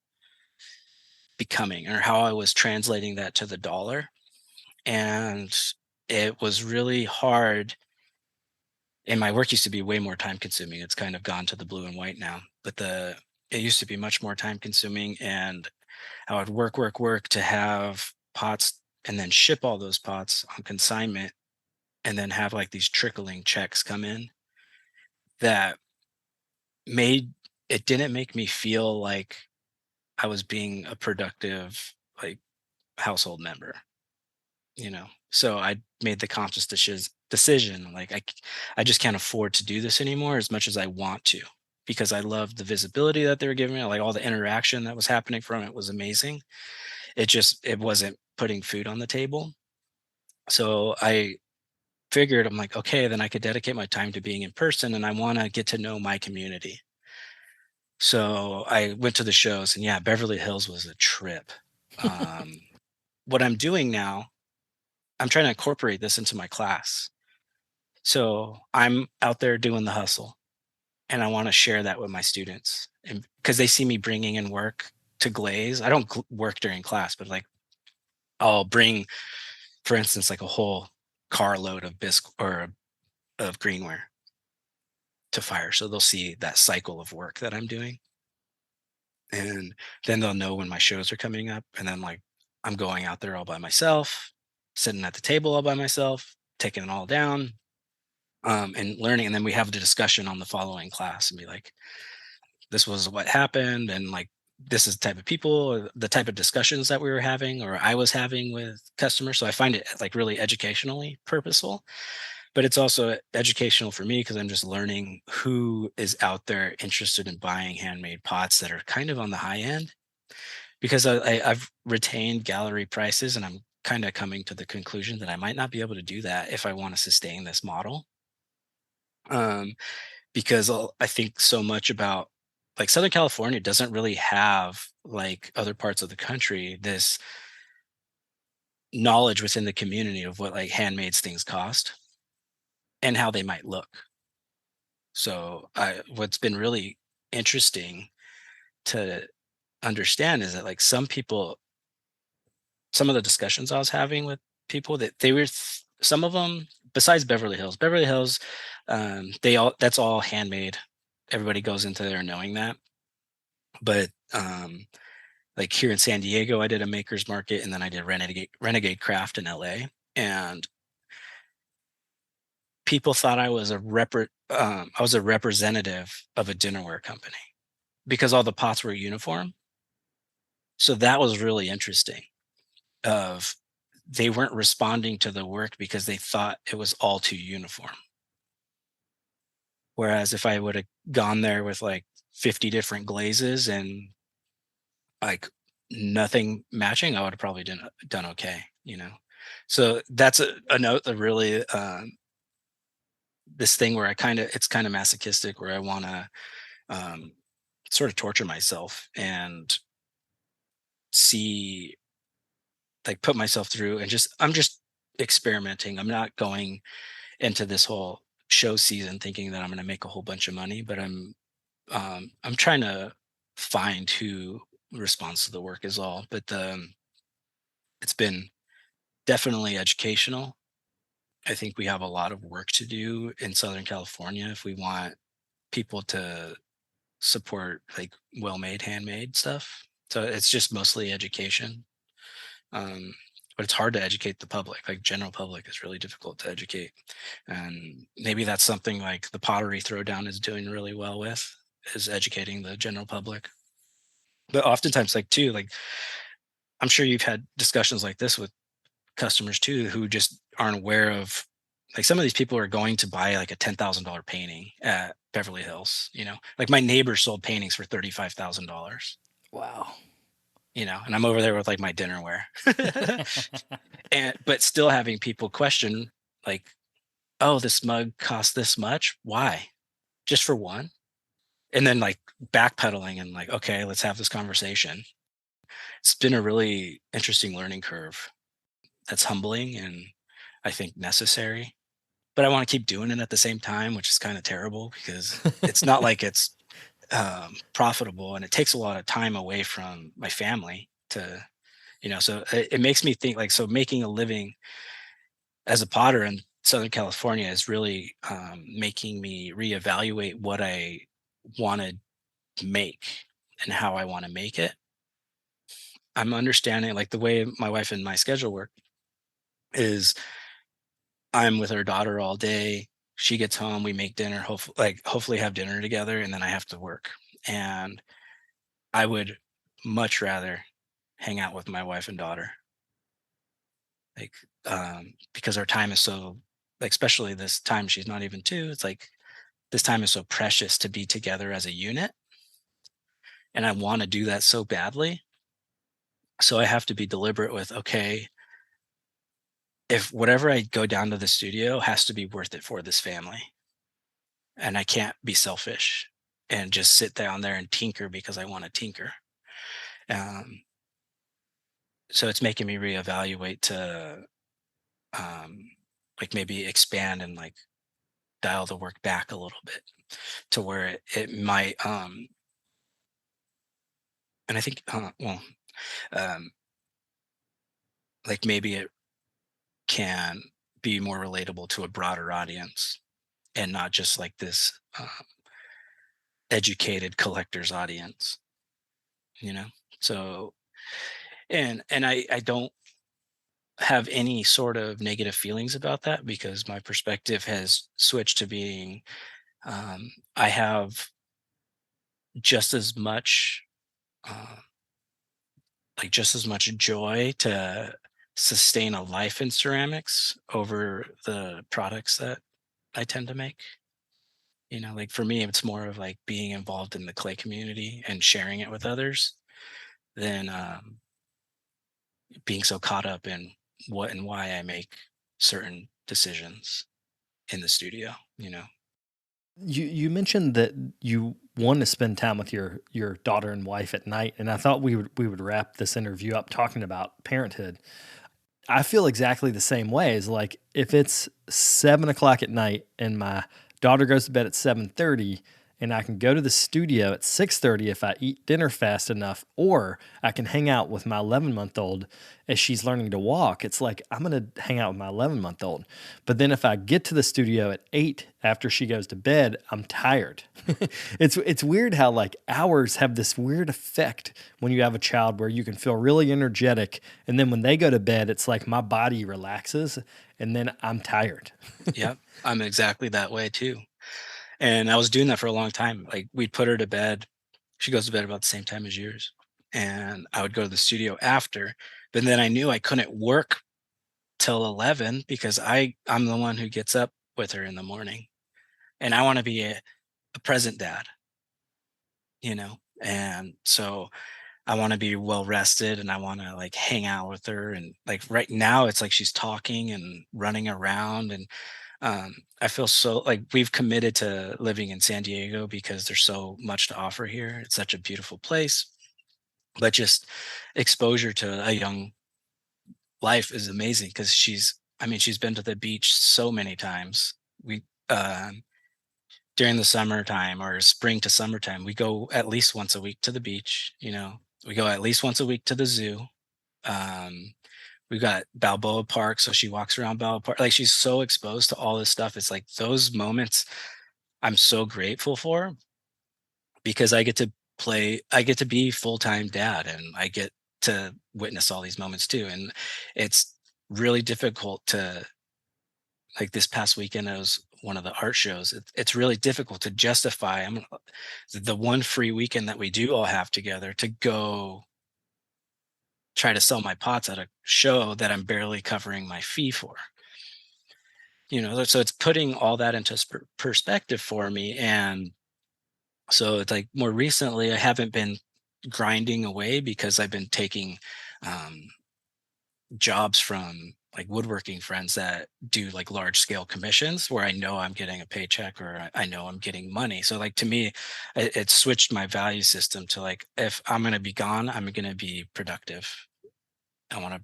becoming, or how I was translating that to the dollar. And it was really hard. And my work used to be way more time consuming. It's kind of gone to the blue and white now, but it used to be much more time consuming. And I would work to have pots and then ship all those pots on consignment, and then have like these trickling checks come in that made it didn't make me feel like I was being a productive like household member, you know. So I made the conscious decision like I just can't afford to do this anymore as much as I want to, because I love the visibility that they were giving me. Like all the interaction that was happening from it was amazing. It wasn't putting food on the table. So I figured, I'm like, okay, then I could dedicate my time to being in person, and I want to get to know my community. So I went to the shows, and yeah, Beverly Hills was a trip. Um, what I'm doing now, I'm trying to incorporate this into my class. So I'm out there doing the hustle, and I want to share that with my students, and because they see me bringing in work to glaze. I don't work during class, but like I'll bring, for instance, like a whole carload of bisque or of greenware to fire. So they'll see that cycle of work that I'm doing. And then they'll know when my shows are coming up. And then like I'm going out there all by myself, sitting at the table all by myself, taking it all down, and learning. And then we have the discussion on the following class and be like, this was what happened. And like, this is the type of people, or the type of discussions that we were having, or I was having with customers. So I find it like really educationally purposeful, but it's also educational for me because I'm just learning who is out there interested in buying handmade pots that are kind of on the high end. Because I've retained gallery prices, and I'm kind of coming to the conclusion that I might not be able to do that if I want to sustain this model. Um, because I think so much about like Southern California doesn't really have, like other parts of the country, this knowledge within the community of what like handmade things cost and how they might look. So what's been really interesting to understand is that like some of the discussions I was having with people, that they were some of them, besides Beverly Hills, that's all handmade. Everybody goes into there knowing that. But like here in San Diego, I did a makers market, and then I did Renegade Craft in LA, and people thought I was I was a representative of a dinnerware company because all the pots were uniform. So that was really interesting. Of They weren't responding to the work because they thought it was all too uniform. Whereas if I would have gone there with like 50 different glazes and like nothing matching, I would have probably done okay, you know. So that's a note that really this thing where it's kind of masochistic, where I want to um, sort of torture myself and see, like, put myself through, and I'm just experimenting. I'm not going into this whole show season thinking that I'm going to make a whole bunch of money, but I'm trying to find who responds to the work is all. But it's been definitely educational. I think we have a lot of work to do in Southern California if we want people to support like well-made handmade stuff. So it's just mostly education. But it's hard to educate the public. Like general public is really difficult to educate, and maybe that's something like the pottery throwdown is doing really well with, is educating the general public. But oftentimes, like too, like I'm sure you've had discussions like this with customers too, who just aren't aware of, like, some of these people are going to buy like a $10,000 painting at Beverly Hills. You know, like my neighbor sold paintings for $35,000. Wow. and I'm over there with like my dinnerware. But still having people question, like, oh, this mug costs this much. Why? Just for one? And then like backpedaling and like, okay, let's have this conversation. It's been a really interesting learning curve that's humbling and I think necessary. But I want to keep doing it at the same time, which is kind of terrible because it's not like it's profitable, and it takes a lot of time away from my family to, so it makes me think like, so making a living as a potter in Southern California is really making me reevaluate what I want to make and how I want to make it. I'm understanding like the way my wife and my schedule work is I'm with our daughter all day. She gets home, we make dinner, hopefully have dinner together, and then I have to work. And I would much rather hang out with my wife and daughter. Like because our time is so, like, especially this time she's not even 2, it's like this time is so precious to be together as a unit. And I want to do that so badly. So I have to be deliberate with, okay, if whatever I go down to the studio has to be worth it for this family. And I can't be selfish and just sit down there and tinker because I want to tinker. Um, so it's making me reevaluate to like maybe expand and like dial the work back a little bit to where it might and I think um like maybe it can be more relatable to a broader audience and not just like this educated collector's audience, you know so and I don't have any sort of negative feelings about that because my perspective has switched to being I have just as much uh, just as much joy to sustain a life in ceramics over the products that I tend to make. Like for me, it's more of like being involved in the clay community and sharing it with others than being so caught up in what and why I make certain decisions in the studio. You mentioned that you want to spend time with your daughter and wife at night, and I thought we would wrap this interview up talking about parenthood. I feel exactly the same way. As like if it's 7 o'clock at night and my daughter goes to bed at 7:30, and I can go to the studio at 6:30 if I eat dinner fast enough, or I can hang out with my 11-month-old as she's learning to walk. It's like I'm gonna hang out with my 11-month-old. But then if I get to the studio at 8 after she goes to bed, I'm tired. It's weird how like hours have this weird effect when you have a child where you can feel really energetic, and then when they go to bed, it's like my body relaxes and then I'm tired. Yep, I'm exactly that way too. And I was doing that for a long time. Like we'd put her to bed. She goes to bed about the same time as yours. And I would go to the studio after. But then I knew I couldn't work till 11 because I'm the one who gets up with her in the morning. And I want to be a present dad. And so I want to be well rested and I want to like hang out with her. And like right now it's like she's talking and running around. And I feel so like we've committed to living in San Diego because there's so much to offer here. It's such a beautiful place, but just exposure to a young life is amazing because she's been to the beach so many times. We during the summertime or spring to summertime, we go at least once a week to the beach. We go at least once a week to the zoo. Um, we've got Balboa Park, so she walks around Balboa Park. Like she's so exposed to all this stuff. It's like those moments I'm so grateful for because I get to be full-time dad and I get to witness all these moments too. And it's really difficult to like this past weekend, it was one of the art shows. It's really difficult to justify the one free weekend that we do all have together to go try to sell my pots at a show that I'm barely covering my fee for. So it's putting all that into perspective for me. And so it's like more recently, I haven't been grinding away because I've been taking jobs from like woodworking friends that do like large scale commissions where I know I'm getting a paycheck or I know I'm getting money. So like to me, it switched my value system to like, if I'm going to be gone, I'm going to be productive. I want to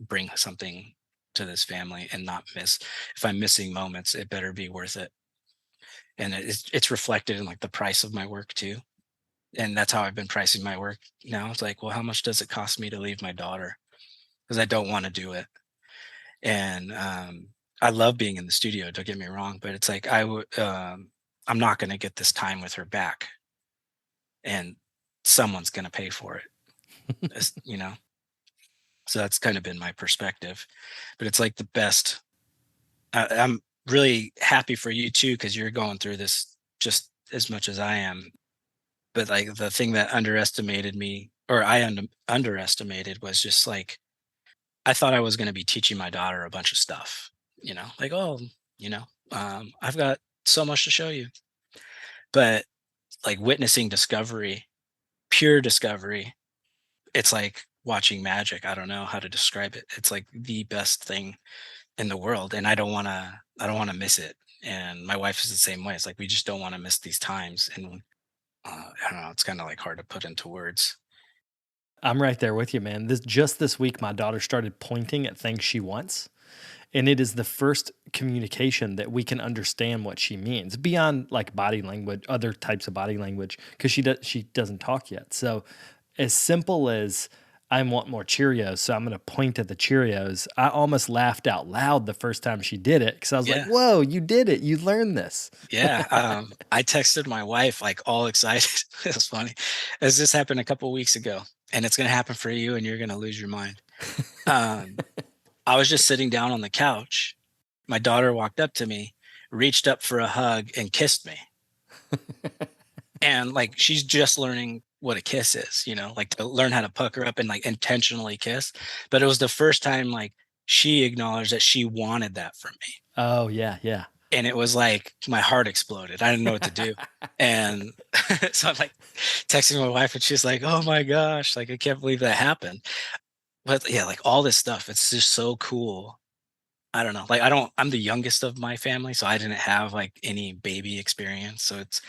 bring something to this family and not miss. If I'm missing moments, it better be worth it. And it's reflected in like the price of my work too. And that's how I've been pricing my work now. It's like, well, how much does it cost me to leave my daughter? Because I don't want to do it. And I love being in the studio, don't get me wrong, but it's like I'm not going to get this time with her back, and someone's going to pay for it. You know, so that's kind of been my perspective. But it's like the best. I'm really happy for you too, because you're going through this just as much as I am. But like the thing that underestimated me, or I underestimated, was just like I thought I was going to be teaching my daughter a bunch of stuff, like, oh, I've got so much to show you. But like witnessing discovery, pure discovery, it's like watching magic. I don't know how to describe it. It's like the best thing in the world. And I don't want to miss it. And my wife is the same way. It's like, we just don't want to miss these times. And I don't know, it's kind of like hard to put into words. I'm right there with you, man. This week, my daughter started pointing at things she wants, and it is the first communication that we can understand what she means beyond like body language, other types of body language, because she doesn't talk yet. So, as simple as I want more Cheerios, so I'm going to point at the Cheerios. I almost laughed out loud the first time she did it because I was like, "Whoa, you did it! You learned this." Yeah, I texted my wife like all excited. It was funny. As this happened a couple weeks ago, and it's going to happen for you, and you're going to lose your mind. I was just sitting down on the couch. My daughter walked up to me, reached up for a hug, and kissed me. And like she's just learning what a kiss is, like to learn how to pucker up and like intentionally kiss. But it was the first time like she acknowledged that she wanted that from me. Oh, yeah, yeah. And it was like my heart exploded. I didn't know what to do. And so I'm like texting my wife, and she's like, oh my gosh, like I can't believe that happened. But yeah, like all this stuff, it's just so cool. I don't know. Like I'm the youngest of my family, so I didn't have like any baby experience. So it's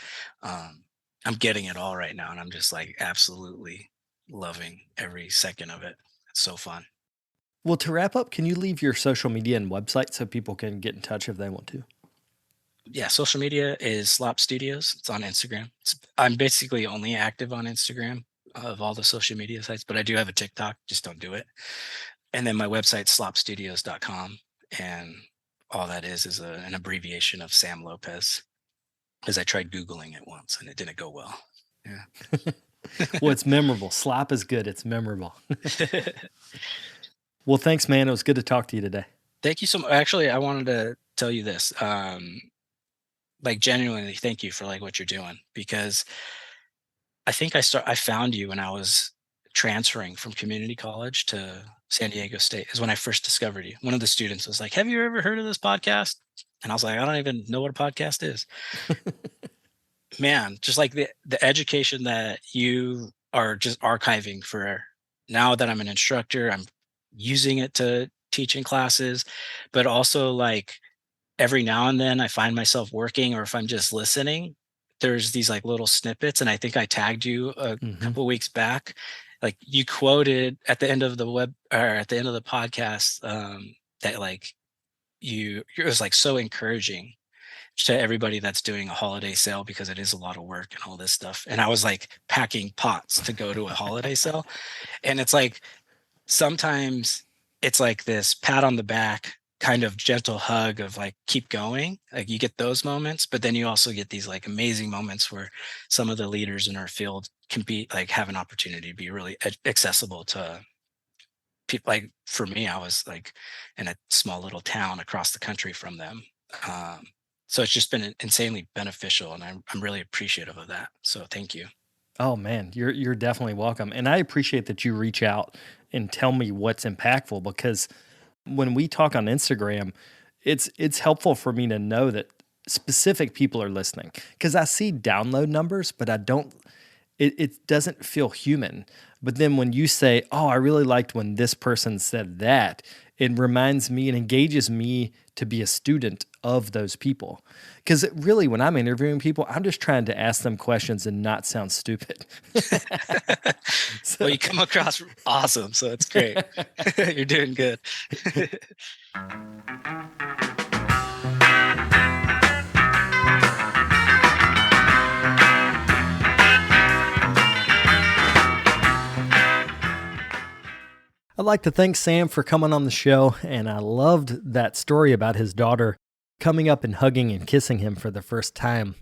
I'm getting it all right now, and I'm just like absolutely loving every second of it. It's so fun. Well, to wrap up, can you leave your social media and website so people can get in touch if they want to? Yeah, social media is Slop Studios. It's on Instagram. I'm basically only active on Instagram of all the social media sites, but I do have a TikTok, just don't do it. And then my website, slopstudios.com. And all that is an abbreviation of Sam Lopez, because I tried Googling it once and it didn't go well. Yeah. Well, it's memorable. Slop is good. It's memorable. Well, thanks, man. It was good to talk to you today. Thank you so much. Actually, I wanted to tell you this. Like genuinely, thank you for like what you're doing, because I think I found you when I was transferring from community college to San Diego State is when I first discovered you. One of the students was like, have you ever heard of this podcast? And I was like, I don't even know what a podcast is. Man, just like the education that you are just archiving for now that I'm an instructor, I'm using it to teach in classes, but also like every now and then I find myself working, or if I'm just listening, there's these like little snippets. And I think I tagged you a couple of weeks back. Like you quoted at the end of the podcast that like it was like so encouraging to everybody that's doing a holiday sale, because it is a lot of work and all this stuff. And I was like packing pots to go to a holiday sale. And it's like, sometimes it's like this pat on the back, kind of gentle hug of like, keep going. Like you get those moments, but then you also get these like amazing moments where some of the leaders in our field can be like, have an opportunity to be really accessible to people. Like for me, I was like in a small little town across the country from them. So it's just been insanely beneficial, and I'm really appreciative of that. So thank you. Oh man, you're definitely welcome. And I appreciate that you reach out and tell me what's impactful, because when we talk on Instagram, it's helpful for me to know that specific people are listening, because I see download numbers, but I don't it doesn't feel human. But then when you say, oh, I really liked when this person said that, it reminds me and engages me to be a student of those people. Because really, when I'm interviewing people, I'm just trying to ask them questions and not sound stupid. Well, you come across awesome, so it's great. You're doing good. I'd like to thank Sam for coming on the show, and I loved that story about his daughter coming up and hugging and kissing him for the first time.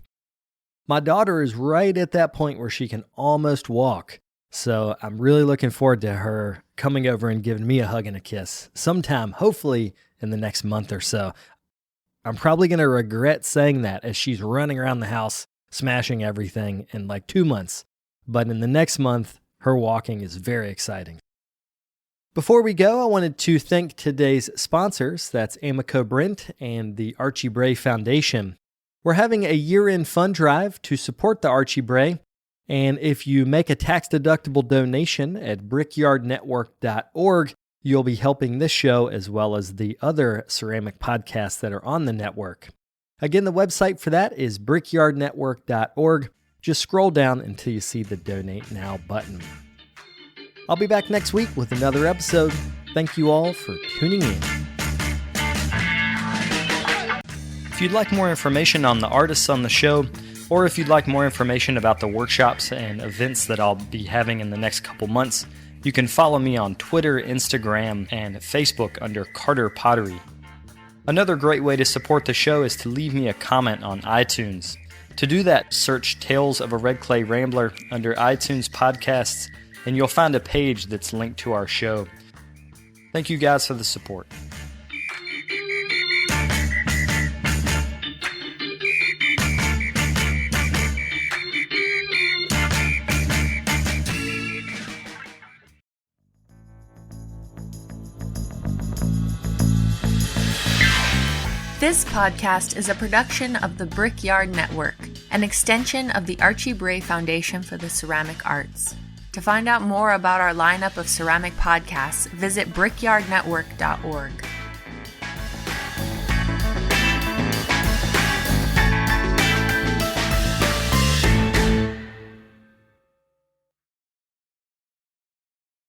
My daughter is right at that point where she can almost walk, so I'm really looking forward to her coming over and giving me a hug and a kiss sometime, hopefully in the next month or so. I'm probably going to regret saying that as she's running around the house, smashing everything in like 2 months, but in the next month, her walking is very exciting. Before we go, I wanted to thank today's sponsors. That's Amico Brent and the Archie Bray Foundation. We're having a year-end fund drive to support the Archie Bray, and if you make a tax-deductible donation at brickyardnetwork.org, you'll be helping this show as well as the other ceramic podcasts that are on the network. Again, the website for that is brickyardnetwork.org. Just scroll down until you see the Donate Now button. I'll be back next week with another episode. Thank you all for tuning in. If you'd like more information on the artists on the show, or if you'd like more information about the workshops and events that I'll be having in the next couple months, you can follow me on Twitter, Instagram, and Facebook under Carter Pottery. Another great way to support the show is to leave me a comment on iTunes. To do that, search Tales of a Red Clay Rambler under iTunes Podcasts, and you'll find a page that's linked to our show. Thank you guys for the support. This podcast is a production of the Brickyard Network, an extension of the Archie Bray Foundation for the Ceramic Arts. To find out more about our lineup of ceramic podcasts, visit brickyardnetwork.org.